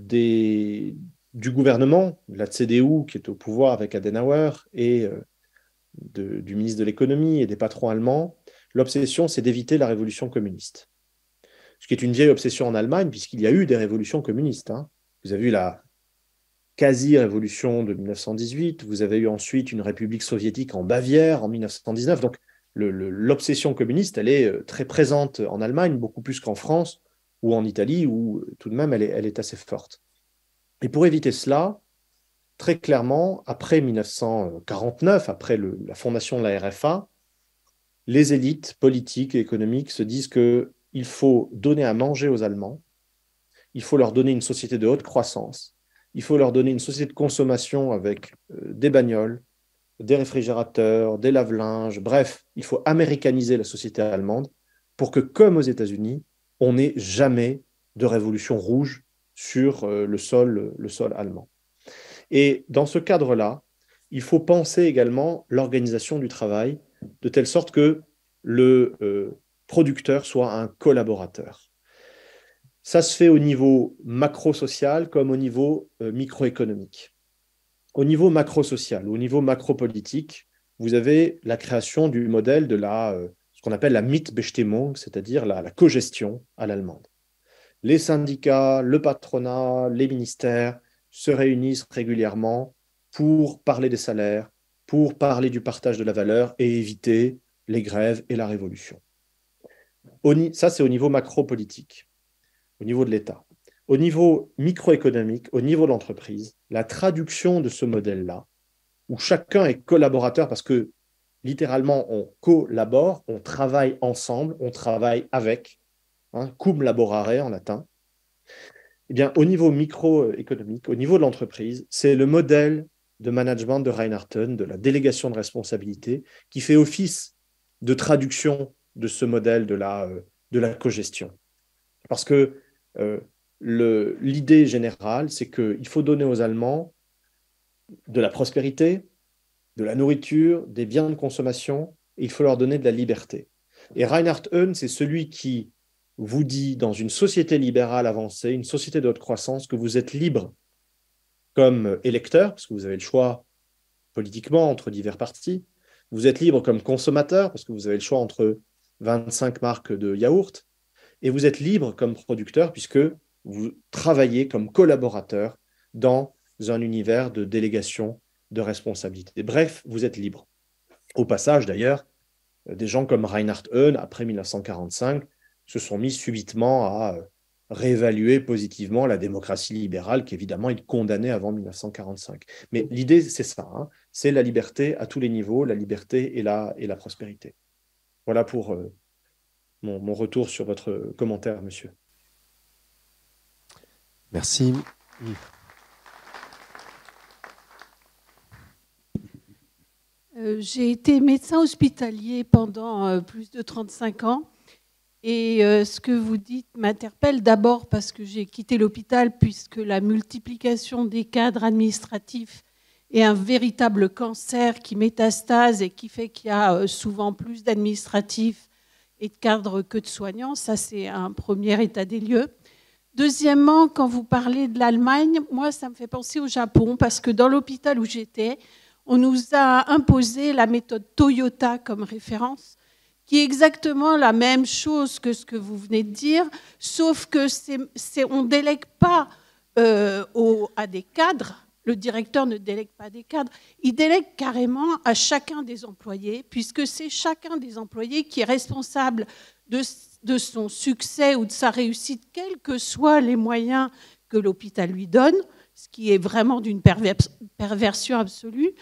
du gouvernement, de la CDU qui est au pouvoir avec Adenauer, et du ministre de l'économie et des patrons allemands, l'obsession, c'est d'éviter la révolution communiste. Ce qui est une vieille obsession en Allemagne, puisqu'il y a eu des révolutions communistes. Vous avez eu la quasi-révolution de 1918, vous avez eu ensuite une république soviétique en Bavière en 1919. Donc, l'obsession communiste, elle est très présente en Allemagne, beaucoup plus qu'en France ou en Italie, où tout de même, elle est assez forte. Et pour éviter cela, très clairement, après 1949, après la fondation de la RFA, les élites politiques et économiques se disent qu'il faut donner à manger aux Allemands, il faut leur donner une société de haute croissance, il faut leur donner une société de consommation avec des bagnoles, des réfrigérateurs, des lave-linges, bref, il faut américaniser la société allemande pour que, comme aux États-Unis, on n'ait jamais de révolution rouge sur le sol allemand. Et dans ce cadre-là, il faut penser également l'organisation du travail de telle sorte que le producteur soit un collaborateur. Ça se fait au niveau macro-social comme au niveau microéconomique. Au niveau macro-social, au niveau macro-politique, vous avez la création du modèle de ce qu'on appelle la Mitbestimmung, c'est-à-dire la cogestion à l'allemande. Les syndicats, le patronat, les ministères se réunissent régulièrement pour parler des salaires, pour parler du partage de la valeur et éviter les grèves et la révolution. Ça, c'est au niveau macro-politique, au niveau de l'État. Au niveau microéconomique, au niveau de l'entreprise, la traduction de ce modèle-là, où chacun est collaborateur parce que littéralement, on collabore, on travaille ensemble, on travaille avec, cum laborare en latin. Eh bien, au niveau microéconomique, au niveau de l'entreprise, c'est le modèle de management de Reinharten, de la délégation de responsabilité, qui fait office de traduction de ce modèle de la cogestion. Parce que l'idée générale, c'est qu'il faut donner aux Allemands de la prospérité, de la nourriture, des biens de consommation, et il faut leur donner de la liberté. Et Reinhard Heune, c'est celui qui vous dit, dans une société libérale avancée, une société de haute croissance, que vous êtes libre comme électeur, parce que vous avez le choix politiquement entre divers partis, vous êtes libre comme consommateur, parce que vous avez le choix entre 25 marques de yaourt, et vous êtes libre comme producteur, puisque vous travaillez comme collaborateur dans un univers de délégation de responsabilité. Bref, vous êtes libre. Au passage, d'ailleurs, des gens comme Reinhard Heune, après 1945, se sont mis subitement à réévaluer positivement la démocratie libérale, qu'évidemment, ils condamnaient avant 1945. Mais l'idée, c'est ça, c'est la liberté à tous les niveaux, la liberté et la prospérité. Voilà pour mon retour sur votre commentaire, monsieur. Merci. J'ai été médecin hospitalier pendant plus de 35 ans. Et ce que vous dites m'interpelle d'abord parce que j'ai quitté l'hôpital puisque la multiplication des cadres administratifs est un véritable cancer qui métastase et qui fait qu'il y a souvent plus d'administratifs et de cadres que de soignants. Ça, c'est un premier état des lieux. Deuxièmement, quand vous parlez de l'Allemagne, moi, ça me fait penser au Japon parce que dans l'hôpital où j'étais, on nous a imposé la méthode Toyota comme référence, qui est exactement la même chose que ce que vous venez de dire, sauf que on ne délègue pas à des cadres, le directeur ne délègue pas des cadres, il délègue carrément à chacun des employés, puisque c'est chacun des employés qui est responsable de son succès ou de sa réussite, quels que soient les moyens que l'hôpital lui donne, ce qui est vraiment d'une perversion absolue.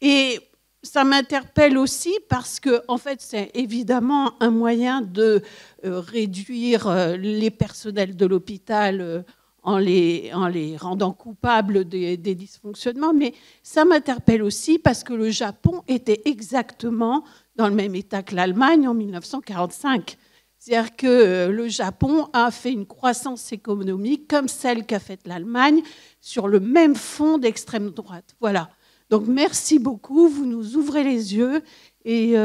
Et ça m'interpelle aussi parce que, en fait, c'est évidemment un moyen de réduire les personnels de l'hôpital en les rendant coupables des dysfonctionnements. Mais ça m'interpelle aussi parce que le Japon était exactement dans le même état que l'Allemagne en 1945. C'est-à-dire que le Japon a fait une croissance économique comme celle qu'a faite l'Allemagne sur le même fond d'extrême droite. Voilà. Donc, merci beaucoup. Vous nous ouvrez les yeux. Et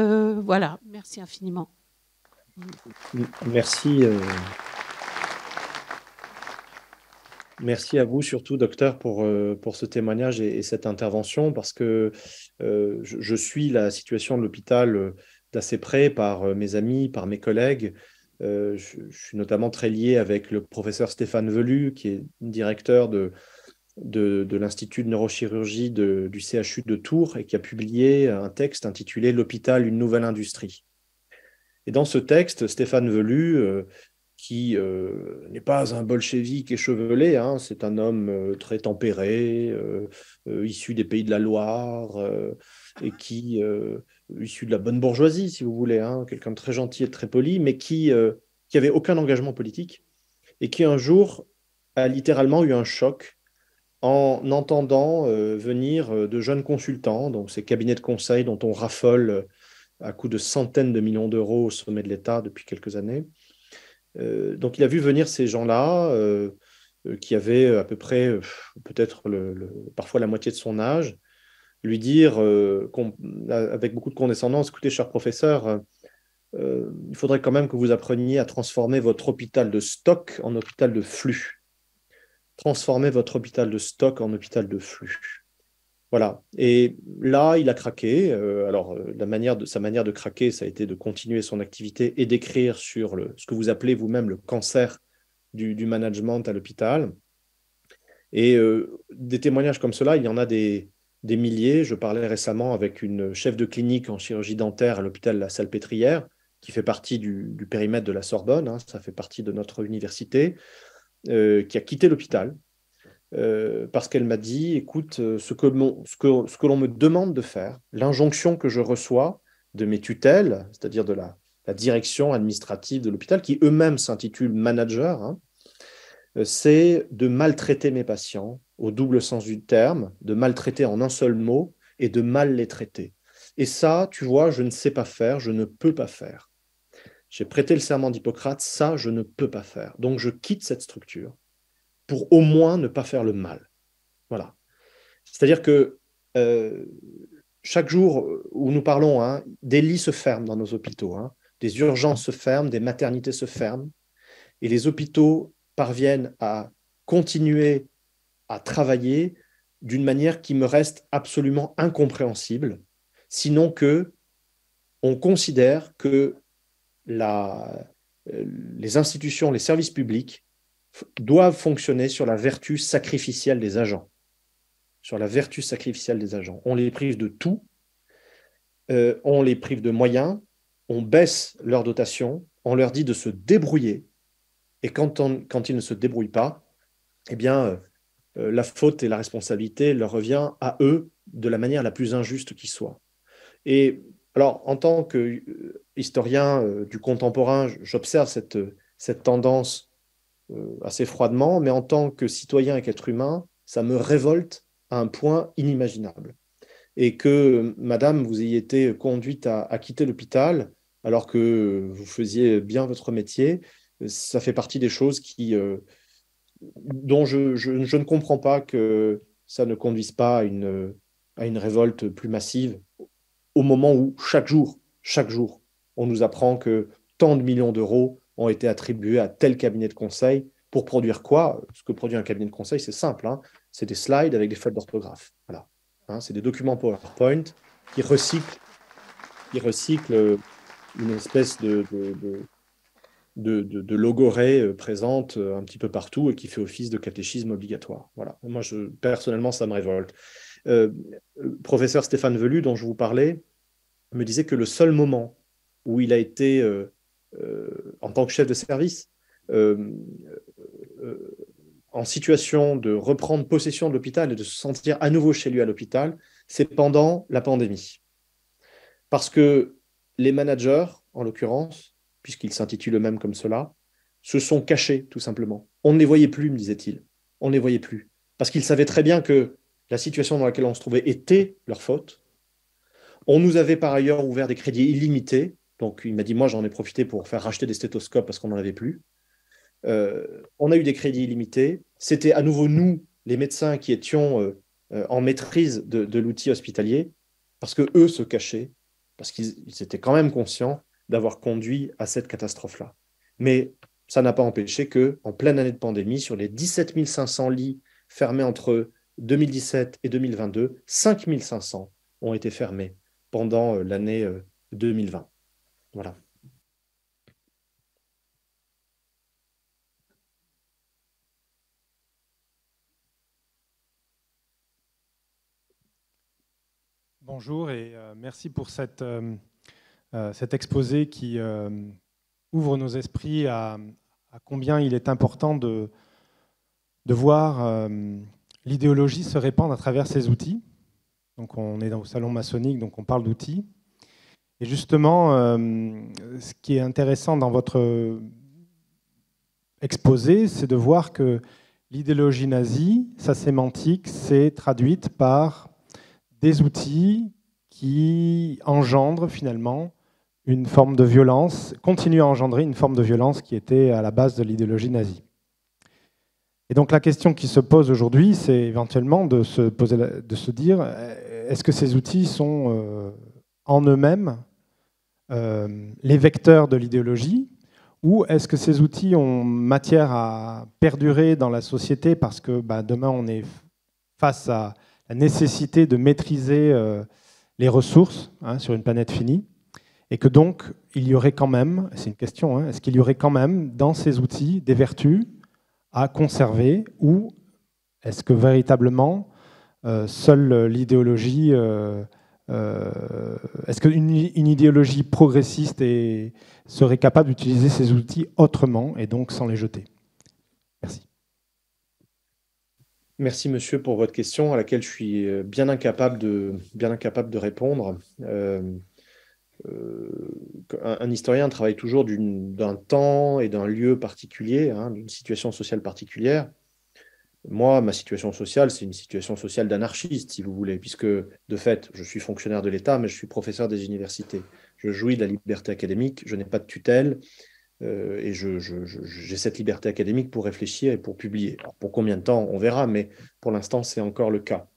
voilà, merci infiniment. Merci. Merci à vous, surtout, docteur, pour ce témoignage et cette intervention, parce que je suis la situation de l'hôpital d'assez près par mes amis, par mes collègues. Je suis notamment très lié avec le professeur Stéphane Velu, qui est directeur de l'Institut de neurochirurgie du CHU de Tours et qui a publié un texte intitulé « L'hôpital, une nouvelle industrie ». Et dans ce texte, Stéphane Velu, qui n'est pas un bolchevique échevelé, c'est un homme très tempéré, issu des pays de la Loire, et qui issu de la bonne bourgeoisie, si vous voulez, quelqu'un de très gentil et très poli, mais qui avait aucun engagement politique, et qui un jour a littéralement eu un choc en entendant venir de jeunes consultants, donc ces cabinets de conseil dont on raffole à coût de centaines de millions d'euros au sommet de l'État depuis quelques années. Donc il a vu venir ces gens-là qui avaient à peu près, peut-être parfois la moitié de son âge, lui dire avec beaucoup de condescendance, écoutez, cher professeur, il faudrait quand même que vous appreniez à transformer votre hôpital de stock en hôpital de flux. Transformer votre hôpital de stock en hôpital de flux. Voilà. Et là, il a craqué. Alors, sa manière de craquer, ça a été de continuer son activité et d'écrire sur ce que vous appelez vous-même le cancer du management à l'hôpital. Et des témoignages comme cela, il y en a des des milliers. Je parlais récemment avec une chef de clinique en chirurgie dentaire à l'hôpital La Salpêtrière, qui fait partie du périmètre de la Sorbonne, hein, ça fait partie de notre université, qui a quitté l'hôpital parce qu'elle m'a dit, écoute, ce que l'on me demande de faire, l'injonction que je reçois de mes tutelles, c'est-à-dire de la direction administrative de l'hôpital, qui eux-mêmes s'intitulent managers, hein, c'est de maltraiter mes patients au double sens du terme, de maltraiter en un seul mot et de mal les traiter. Et ça, tu vois, je ne sais pas faire, je ne peux pas faire. J'ai prêté le serment d'Hippocrate, ça, je ne peux pas faire. Donc, je quitte cette structure pour au moins ne pas faire le mal. Voilà. C'est-à-dire que chaque jour où nous parlons, hein, des lits se ferment dans nos hôpitaux, hein, des urgences se ferment, des maternités se ferment, et les hôpitaux parviennent à continuer à travailler d'une manière qui me reste absolument incompréhensible, sinon que on considère que les institutions, les services publics doivent fonctionner sur la vertu sacrificielle des agents. Sur la vertu sacrificielle des agents. On les prive de tout, on les prive de moyens, on baisse leur dotation, on leur dit de se débrouiller, et quand ils ne se débrouillent pas, eh bien, la faute et la responsabilité leur revient à eux de la manière la plus injuste qui soit. Et alors, en tant qu'historien du contemporain, j'observe cette tendance assez froidement, mais en tant que citoyen et qu'être humain, ça me révolte à un point inimaginable. Et que, madame, vous ayez été conduite à quitter l'hôpital alors que vous faisiez bien votre métier, ça fait partie des choses dont je ne comprends pas que ça ne conduise pas à une révolte plus massive au moment où chaque jour, on nous apprend que tant de millions d'euros ont été attribués à tel cabinet de conseil pour produire quoi? Ce que produit un cabinet de conseil, c'est simple, hein, c'est des slides avec des fautes d'orthographe. Voilà. Hein, c'est des documents PowerPoint qui recyclent une espèce de logorée présente un petit peu partout et qui fait office de catéchisme obligatoire. Voilà. Moi, personnellement, ça me révolte. Professeur Stéphane Velu, dont je vous parlais, me disait que le seul moment où il a été, en tant que chef de service, en situation de reprendre possession de l'hôpital et de se sentir à nouveau chez lui à l'hôpital, c'est pendant la pandémie. Parce que les managers, en l'occurrence, puisqu'ils s'intitulent eux-mêmes comme cela, se sont cachés, tout simplement. On ne les voyait plus, me disait-il. On ne les voyait plus. Parce qu'ils savaient très bien que la situation dans laquelle on se trouvait était leur faute. On nous avait par ailleurs ouvert des crédits illimités. Donc, il m'a dit, moi, j'en ai profité pour faire racheter des stéthoscopes parce qu'on n'en avait plus. On a eu des crédits illimités. C'était à nouveau nous, les médecins, qui étions en maîtrise de l'outil hospitalier, parce qu'eux se cachaient, parce qu'ils étaient quand même conscients d'avoir conduit à cette catastrophe-là. Mais ça n'a pas empêché qu'en pleine année de pandémie, sur les 17 500 lits fermés entre 2017 et 2022, 5 500 ont été fermés pendant l'année 2020. Voilà. Bonjour et merci pour cet exposé qui ouvre nos esprits à combien il est important de voir l'idéologie se répandre à travers ces outils. Donc on est dans le salon maçonnique, donc on parle d'outils. Et justement, ce qui est intéressant dans votre exposé, c'est de voir que l'idéologie nazie, sa sémantique, s'est traduite par des outils qui engendrent finalement une forme de violence, continuent à engendrer une forme de violence qui était à la base de l'idéologie nazie. Et donc la question qui se pose aujourd'hui, c'est éventuellement de se dire, est-ce que ces outils sont en eux-mêmes les vecteurs de l'idéologie, ou est-ce que ces outils ont matière à perdurer dans la société parce que demain on est face à la nécessité de maîtriser les ressources sur une planète finie, et que donc il y aurait quand même, c'est une question, est-ce qu'il y aurait quand même dans ces outils des vertus à conserver, ou est-ce que véritablement seule l'idéologie... est-ce qu'une idéologie progressiste serait capable d'utiliser ces outils autrement et donc sans les jeter? Merci. Merci, monsieur, pour votre question à laquelle je suis bien incapable de répondre. Un historien travaille toujours d'un temps et d'un lieu particulier, hein, d'une situation sociale particulière. Moi, ma situation sociale, c'est une situation sociale d'anarchiste, si vous voulez, puisque, de fait, je suis fonctionnaire de l'État, mais je suis professeur des universités. Je jouis de la liberté académique, je n'ai pas de tutelle, et j'ai cette liberté académique pour réfléchir et pour publier. Alors, pour combien de temps, on verra, mais pour l'instant, c'est encore le cas.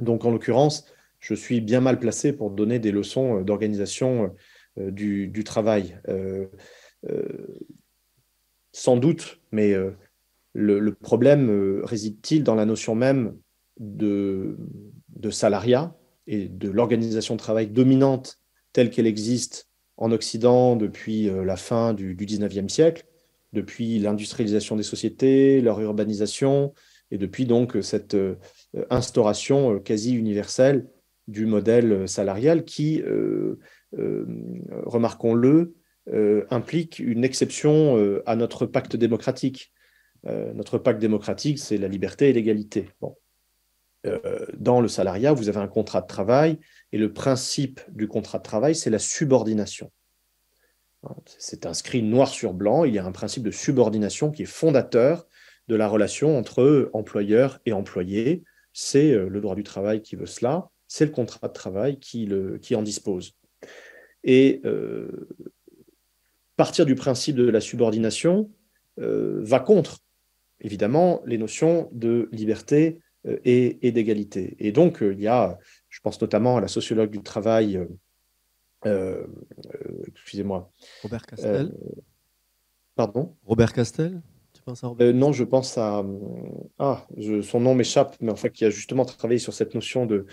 Donc, en l'occurrence, je suis bien mal placé pour donner des leçons d'organisation du travail. Sans doute, mais le problème réside-t-il dans la notion même de salariat et de l'organisation de travail dominante telle qu'elle existe en Occident depuis la fin du 19e siècle, depuis l'industrialisation des sociétés, leur urbanisation, et depuis donc cette instauration quasi universelle du modèle salarial qui, remarquons-le, implique une exception à notre pacte démocratique. Notre pacte démocratique, c'est la liberté et l'égalité. Bon. Dans le salariat, vous avez un contrat de travail, et le principe du contrat de travail, c'est la subordination. C'est inscrit noir sur blanc, il y a un principe de subordination qui est fondateur de la relation entre employeur et employé. C'est le droit du travail qui veut cela, c'est le contrat de travail qui en dispose. Et partir du principe de la subordination va contre, évidemment, les notions de liberté et d'égalité. Et donc, il y a, je pense notamment à la sociologue du travail, excusez-moi. Robert Castel. Pardon ? Robert Castel ? Tu penses à Robert non, je pense à... son nom m'échappe, mais en fait, qui a justement travaillé sur cette notion de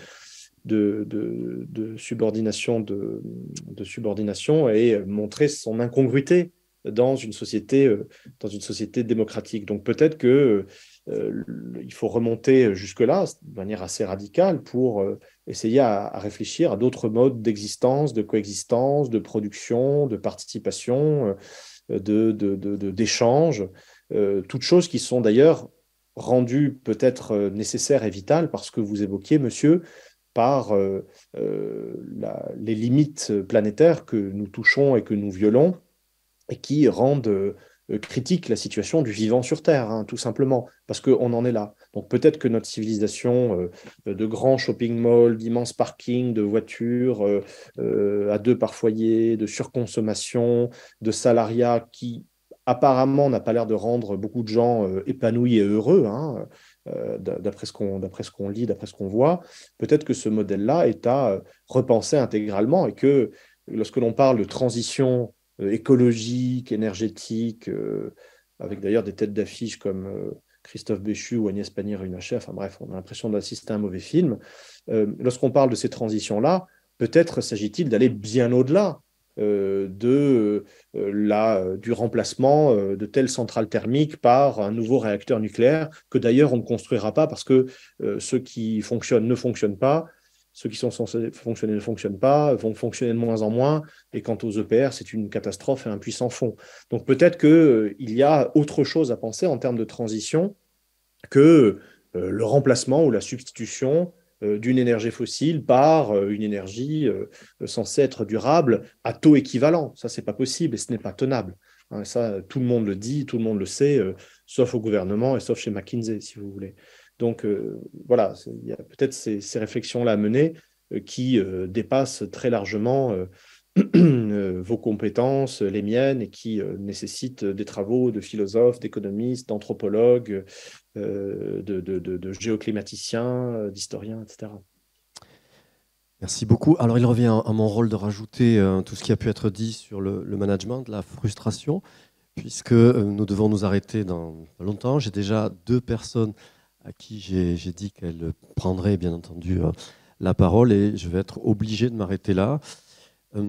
subordination, de subordination et montrer son incongruité dans une société démocratique. Donc peut-être qu'il faut remonter jusque-là de manière assez radicale pour essayer à réfléchir à d'autres modes d'existence, de coexistence, de production, de participation, d'échange, toutes choses qui sont d'ailleurs rendues peut-être nécessaires et vitales parce que vous évoquiez, monsieur, par les limites planétaires que nous touchons et que nous violons, et qui rendent critique la situation du vivant sur Terre, hein, tout simplement, parce qu'on en est là. Donc peut-être que notre civilisation de grands shopping malls, d'immenses parkings, de voitures à 2 par foyer, de surconsommation, de salariat qui apparemment n'a pas l'air de rendre beaucoup de gens épanouis et heureux, hein, d'après ce qu'on lit, d'après ce qu'on voit, peut-être que ce modèle-là est à repenser intégralement et que lorsque l'on parle de transition écologique, énergétique, avec d'ailleurs des têtes d'affiche comme Christophe Béchu ou Agnès Pannier-Runacher, enfin bref, on a l'impression d'assister à un mauvais film. Lorsqu'on parle de ces transitions-là, peut-être s'agit-il d'aller bien au-delà du remplacement de telles centrales thermiques par un nouveau réacteur nucléaire, que d'ailleurs on ne construira pas parce que ceux qui fonctionnent ne fonctionnent pas, ceux qui sont censés fonctionner ne fonctionnent pas, vont fonctionner de moins en moins, et quant aux EPR, c'est une catastrophe et un puissant fond. Donc peut-être qu'il y a autre chose à penser en termes de transition que le remplacement ou la substitution d'une énergie fossile par une énergie censée être durable à taux équivalent. Ça, c'est pas possible et ce n'est pas tenable. Hein, ça, tout le monde le dit, tout le monde le sait, sauf au gouvernement et sauf chez McKinsey, si vous voulez. Donc voilà, il y a peut-être ces réflexions-là à mener qui dépassent très largement vos compétences, les miennes, et qui nécessitent des travaux de philosophes, d'économistes, d'anthropologues, de géoclimaticiens, d'historiens, etc. Merci beaucoup. Alors il revient à mon rôle de rajouter tout ce qui a pu être dit sur le management, la frustration, puisque nous devons nous arrêter dans pas longtemps. J'ai déjà 2 personnes à qui j'ai dit qu'elles prendraient bien entendu la parole, et je vais être obligé de m'arrêter là.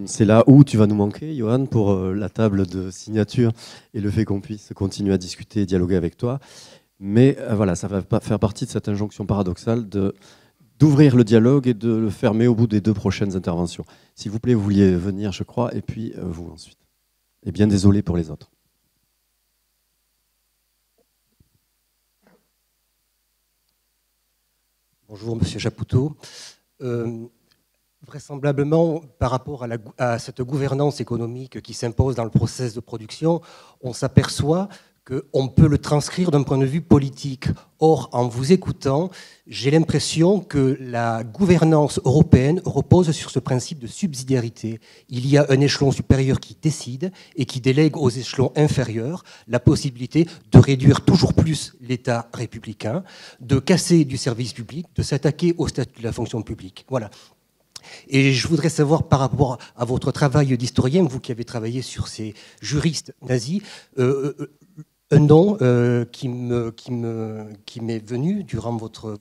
C'est là où tu vas nous manquer, Johan, pour la table de signature et le fait qu'on puisse continuer à discuter et dialoguer avec toi. Mais voilà, ça va faire partie de cette injonction paradoxale d'ouvrir le dialogue et de le fermer au bout des 2 prochaines interventions. S'il vous plaît, vous vouliez venir, je crois, et puis vous ensuite. Et bien désolé pour les autres. Bonjour, Monsieur Chapoutot. Vraisemblablement, par rapport à cette gouvernance économique qui s'impose dans le processus de production, on s'aperçoit qu'on peut le transcrire d'un point de vue politique. Or, en vous écoutant, j'ai l'impression que la gouvernance européenne repose sur ce principe de subsidiarité. Il y a un échelon supérieur qui décide et qui délègue aux échelons inférieurs la possibilité de réduire toujours plus l'État républicain, de casser du service public, de s'attaquer au statut de la fonction publique. Voilà. Et je voudrais savoir, par rapport à votre travail d'historien, vous qui avez travaillé sur ces juristes nazis, un nom qui m'est venu durant votre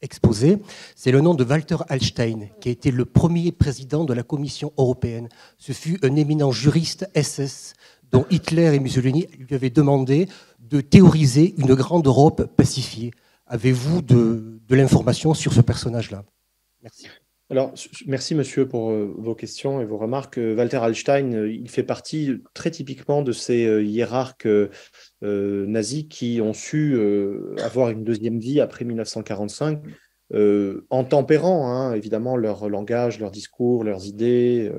exposé, c'est le nom de Walter Hallstein, qui a été le premier président de la Commission européenne. Ce fut un éminent juriste SS dont Hitler et Mussolini lui avaient demandé de théoriser une grande Europe pacifiée. Avez-vous de l'information sur ce personnage-là? Merci. Alors, merci monsieur pour vos questions et vos remarques. Walter Hallstein, il fait partie très typiquement de ces hiérarques nazis qui ont su avoir une deuxième vie après 1945, en tempérant évidemment leur langage, leur discours, leurs idées,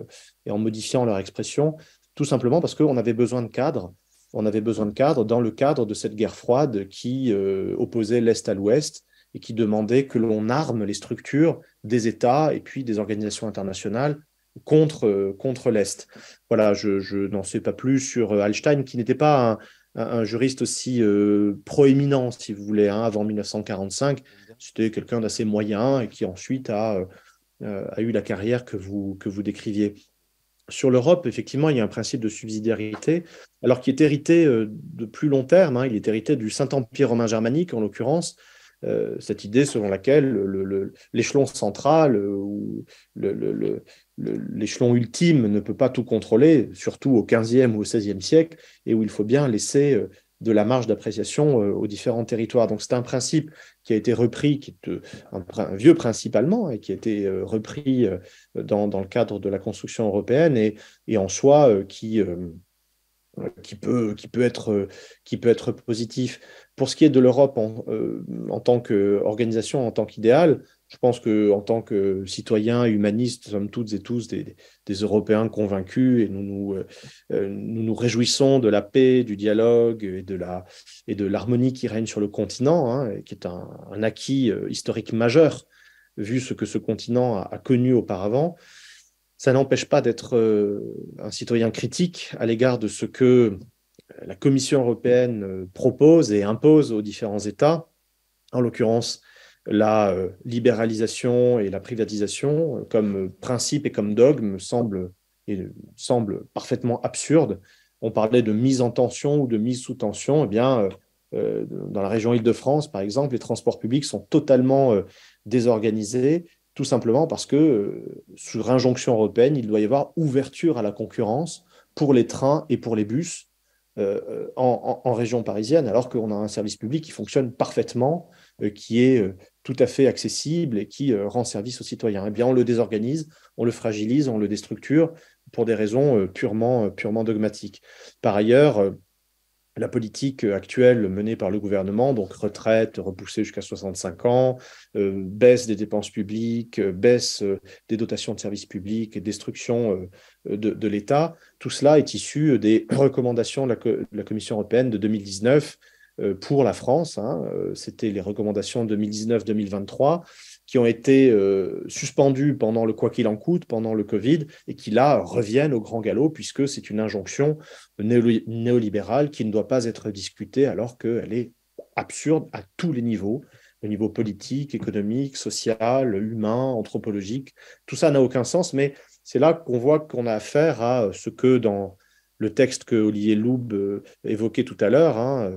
et en modifiant leur expression, tout simplement parce qu'on avait besoin de cadres. On avait besoin de cadres dans le cadre de cette guerre froide qui opposait l'Est à l'Ouest et qui demandait que l'on arme les structures des États et puis des organisations internationales contre l'Est. Voilà, je n'en sais pas plus sur Hallstein, qui n'était pas un juriste aussi proéminent, si vous voulez, avant 1945. C'était quelqu'un d'assez moyen et qui ensuite a eu la carrière que vous décriviez. Sur l'Europe, effectivement, il y a un principe de subsidiarité, alors qui est hérité de plus long terme. Il est hérité du Saint-Empire romain germanique, en l'occurrence, cette idée selon laquelle l'échelon central ou l'échelon ultime ne peut pas tout contrôler, surtout au XVe ou au XVIe siècle, et où il faut bien laisser de la marge d'appréciation aux différents territoires. Donc c'est un principe qui a été repris, qui est un vieux principe allemand, et qui a été repris dans le cadre de la construction européenne, et en soi qui peut être positif. Pour ce qui est de l'Europe en tant qu'organisation, en tant qu'idéal, je pense qu'en tant que citoyens humanistes, nous sommes toutes et tous des Européens convaincus, et nous nous réjouissons de la paix, du dialogue et de l'harmonie qui règne sur le continent, qui est un acquis historique majeur, vu ce que ce continent a connu auparavant. Ça n'empêche pas d'être un citoyen critique à l'égard de ce que la Commission européenne propose et impose aux différents États, en l'occurrence la libéralisation et la privatisation comme principe et comme dogme semble parfaitement absurde. On parlait de mise en tension ou de mise sous tension. Eh bien, dans la région Île-de-France, par exemple, les transports publics sont totalement désorganisés, tout simplement parce que, sur injonction européenne, il doit y avoir ouverture à la concurrence pour les trains et pour les bus en région parisienne, alors qu'on a un service public qui fonctionne parfaitement, qui est tout à fait accessible et qui rend service aux citoyens. Eh bien, on le désorganise, on le fragilise, on le déstructure pour des raisons purement dogmatiques. Par ailleurs, la politique actuelle menée par le gouvernement, donc retraite repoussée jusqu'à 65 ans, baisse des dépenses publiques, baisse des dotations de services publics et destruction de l'État, tout cela est issu des recommandations de la Commission européenne de 2019 pour la France. C'était les recommandations 2019-2023 qui ont été suspendues pendant le quoi qu'il en coûte, pendant le Covid, et qui là reviennent au grand galop, puisque c'est une injonction néolibérale qui ne doit pas être discutée, alors qu'elle est absurde à tous les niveaux, au niveau politique, économique, social, humain, anthropologique. Tout ça n'a aucun sens, mais c'est là qu'on voit qu'on a affaire à ce que dans le texte que Olivier Loub évoquait tout à l'heure,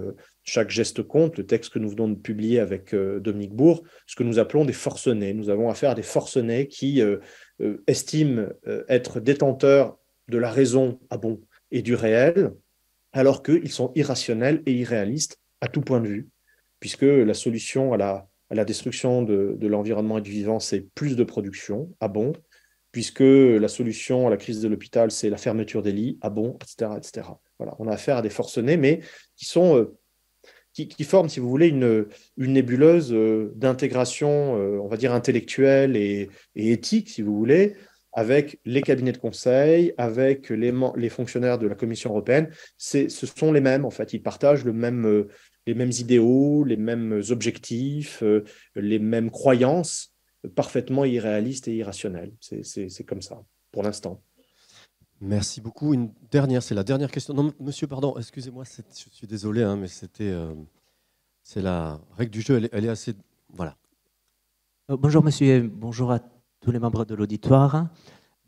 chaque geste compte, le texte que nous venons de publier avec Dominique Bourg, ce que nous appelons des forcenés. Nous avons affaire à des forcenés qui estiment être détenteurs de la raison à bon et du réel, alors qu'ils sont irrationnels et irréalistes à tout point de vue, puisque la solution à la destruction de l'environnement et du vivant, c'est plus de production, ah bon, puisque la solution à la crise de l'hôpital, c'est la fermeture des lits, ah bon, etc., etc. Voilà, on a affaire à des forcenés, mais qui forment, si vous voulez, une nébuleuse d'intégration, on va dire, intellectuelle et éthique, si vous voulez, avec les cabinets de conseil, avec les fonctionnaires de la Commission européenne. Ce sont les mêmes, en fait. Ils partagent les mêmes idéaux, les mêmes objectifs, les mêmes croyances parfaitement irréalistes et irrationnelles. C'est comme ça, pour l'instant. Merci beaucoup. Une dernière, c'est la dernière question. Non, monsieur, pardon, excusez-moi, je suis désolé, hein, mais c'est la règle du jeu, elle est assez... Voilà. Bonjour monsieur, bonjour à tous les membres de l'auditoire.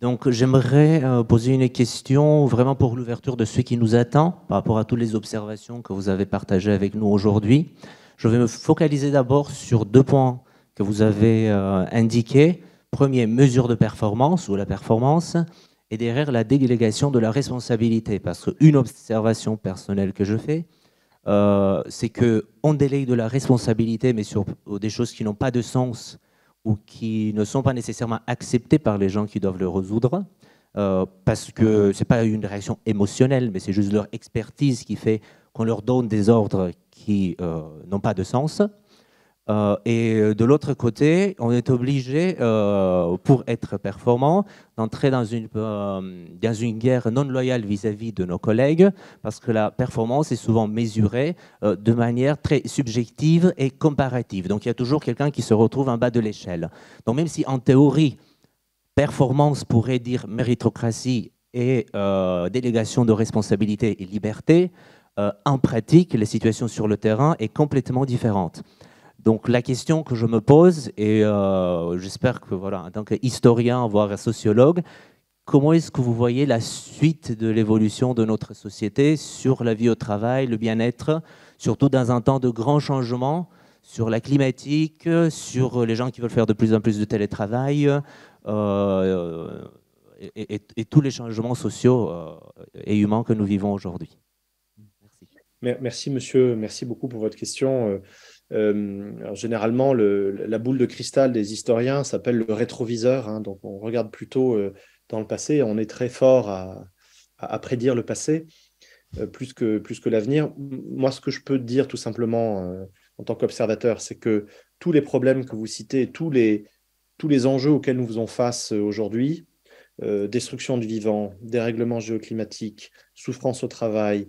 Donc j'aimerais poser une question vraiment pour l'ouverture de ceux qui nous attendent par rapport à toutes les observations que vous avez partagées avec nous aujourd'hui. Je vais me focaliser d'abord sur 2 points que vous avez indiqués. Premier, mesure de performance ou la performance, et derrière la délégation de la responsabilité. Parce qu'une observation personnelle que je fais, c'est qu'on délègue de la responsabilité, mais sur des choses qui n'ont pas de sens ou qui ne sont pas nécessairement acceptées par les gens qui doivent le résoudre, parce que ce n'est pas une réaction émotionnelle, mais c'est juste leur expertise qui fait qu'on leur donne des ordres qui n'ont pas de sens. Et de l'autre côté, on est obligé, pour être performant, d'entrer dans une guerre non loyale vis-à-vis de nos collègues, parce que la performance est souvent mesurée de manière très subjective et comparative. Donc il y a toujours quelqu'un qui se retrouve en bas de l'échelle. Donc même si en théorie, performance pourrait dire méritocratie et délégation de responsabilité et liberté, en pratique, la situation sur le terrain est complètement différente. Donc la question que je me pose, et j'espère que, voilà, en tant qu'historien, voire sociologue, comment est-ce que vous voyez la suite de l'évolution de notre société sur la vie au travail, le bien-être, surtout dans un temps de grands changements sur la climatique, sur les gens qui veulent faire de plus en plus de télétravail, et tous les changements sociaux et humains que nous vivons aujourd'hui. Merci. Merci monsieur, merci beaucoup pour votre question. Alors, généralement, la boule de cristal des historiens s'appelle le rétroviseur, hein, donc on regarde plutôt dans le passé, on est très fort à prédire le passé, plus que l'avenir. Moi, ce que je peux dire tout simplement en tant qu'observateur, c'est que tous les problèmes que vous citez, tous les enjeux auxquels nous faisons face aujourd'hui, destruction du vivant, dérèglement géoclimatique, souffrance au travail,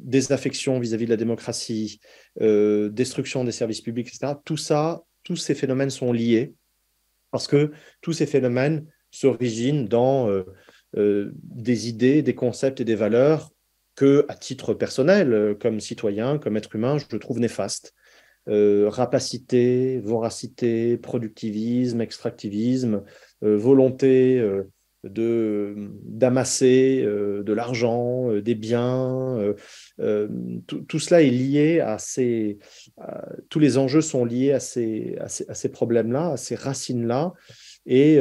désaffection vis-à-vis de la démocratie, destruction des services publics, etc. Tout ça, tous ces phénomènes sont liés parce que tous ces phénomènes s'originent dans des idées, des concepts et des valeurs que, à titre personnel, comme citoyen, comme être humain, je trouve néfastes. Rapacité, voracité, productivisme, extractivisme, volonté d'amasser de l'argent, des biens. Tout cela est lié tous les enjeux sont liés à ces problèmes-là, à ces racines-là, et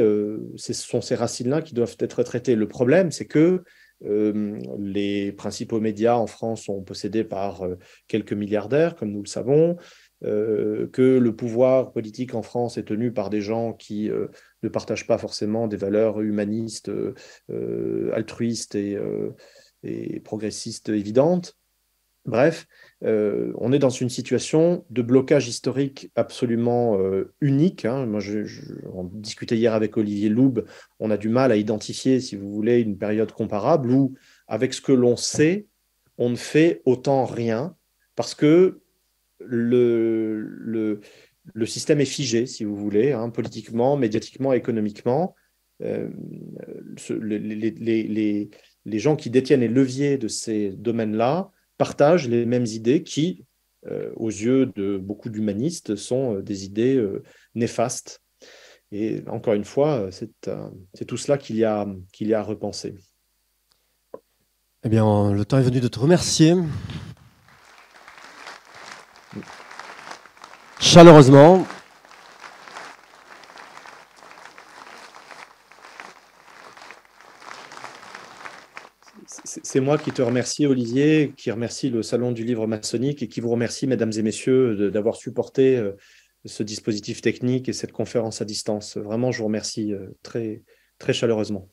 ce sont ces racines-là qui doivent être traitées. Le problème, c'est que les principaux médias en France sont possédés par quelques milliardaires, comme nous le savons, que le pouvoir politique en France est tenu par des gens qui ne partagent pas forcément des valeurs humanistes, altruistes et progressistes évidentes. Bref, on est dans une situation de blocage historique absolument unique, hein. Moi, on discutait hier avec Olivier Loub, on a du mal à identifier, si vous voulez, une période comparable où, avec ce que l'on sait, on ne fait autant rien, parce que le système est figé, si vous voulez, hein, politiquement, médiatiquement, économiquement. Les gens qui détiennent les leviers de ces domaines-là partagent les mêmes idées qui, aux yeux de beaucoup d'humanistes, sont des idées néfastes. Et encore une fois, c'est tout cela qu'il y a à repenser. Eh bien, le temps est venu de te remercier. Chaleureusement. C'est moi qui te remercie, Olivier, qui remercie le Salon du Livre Maçonnique et qui vous remercie, mesdames et messieurs, d'avoir supporté ce dispositif technique et cette conférence à distance. Vraiment, je vous remercie très, très chaleureusement.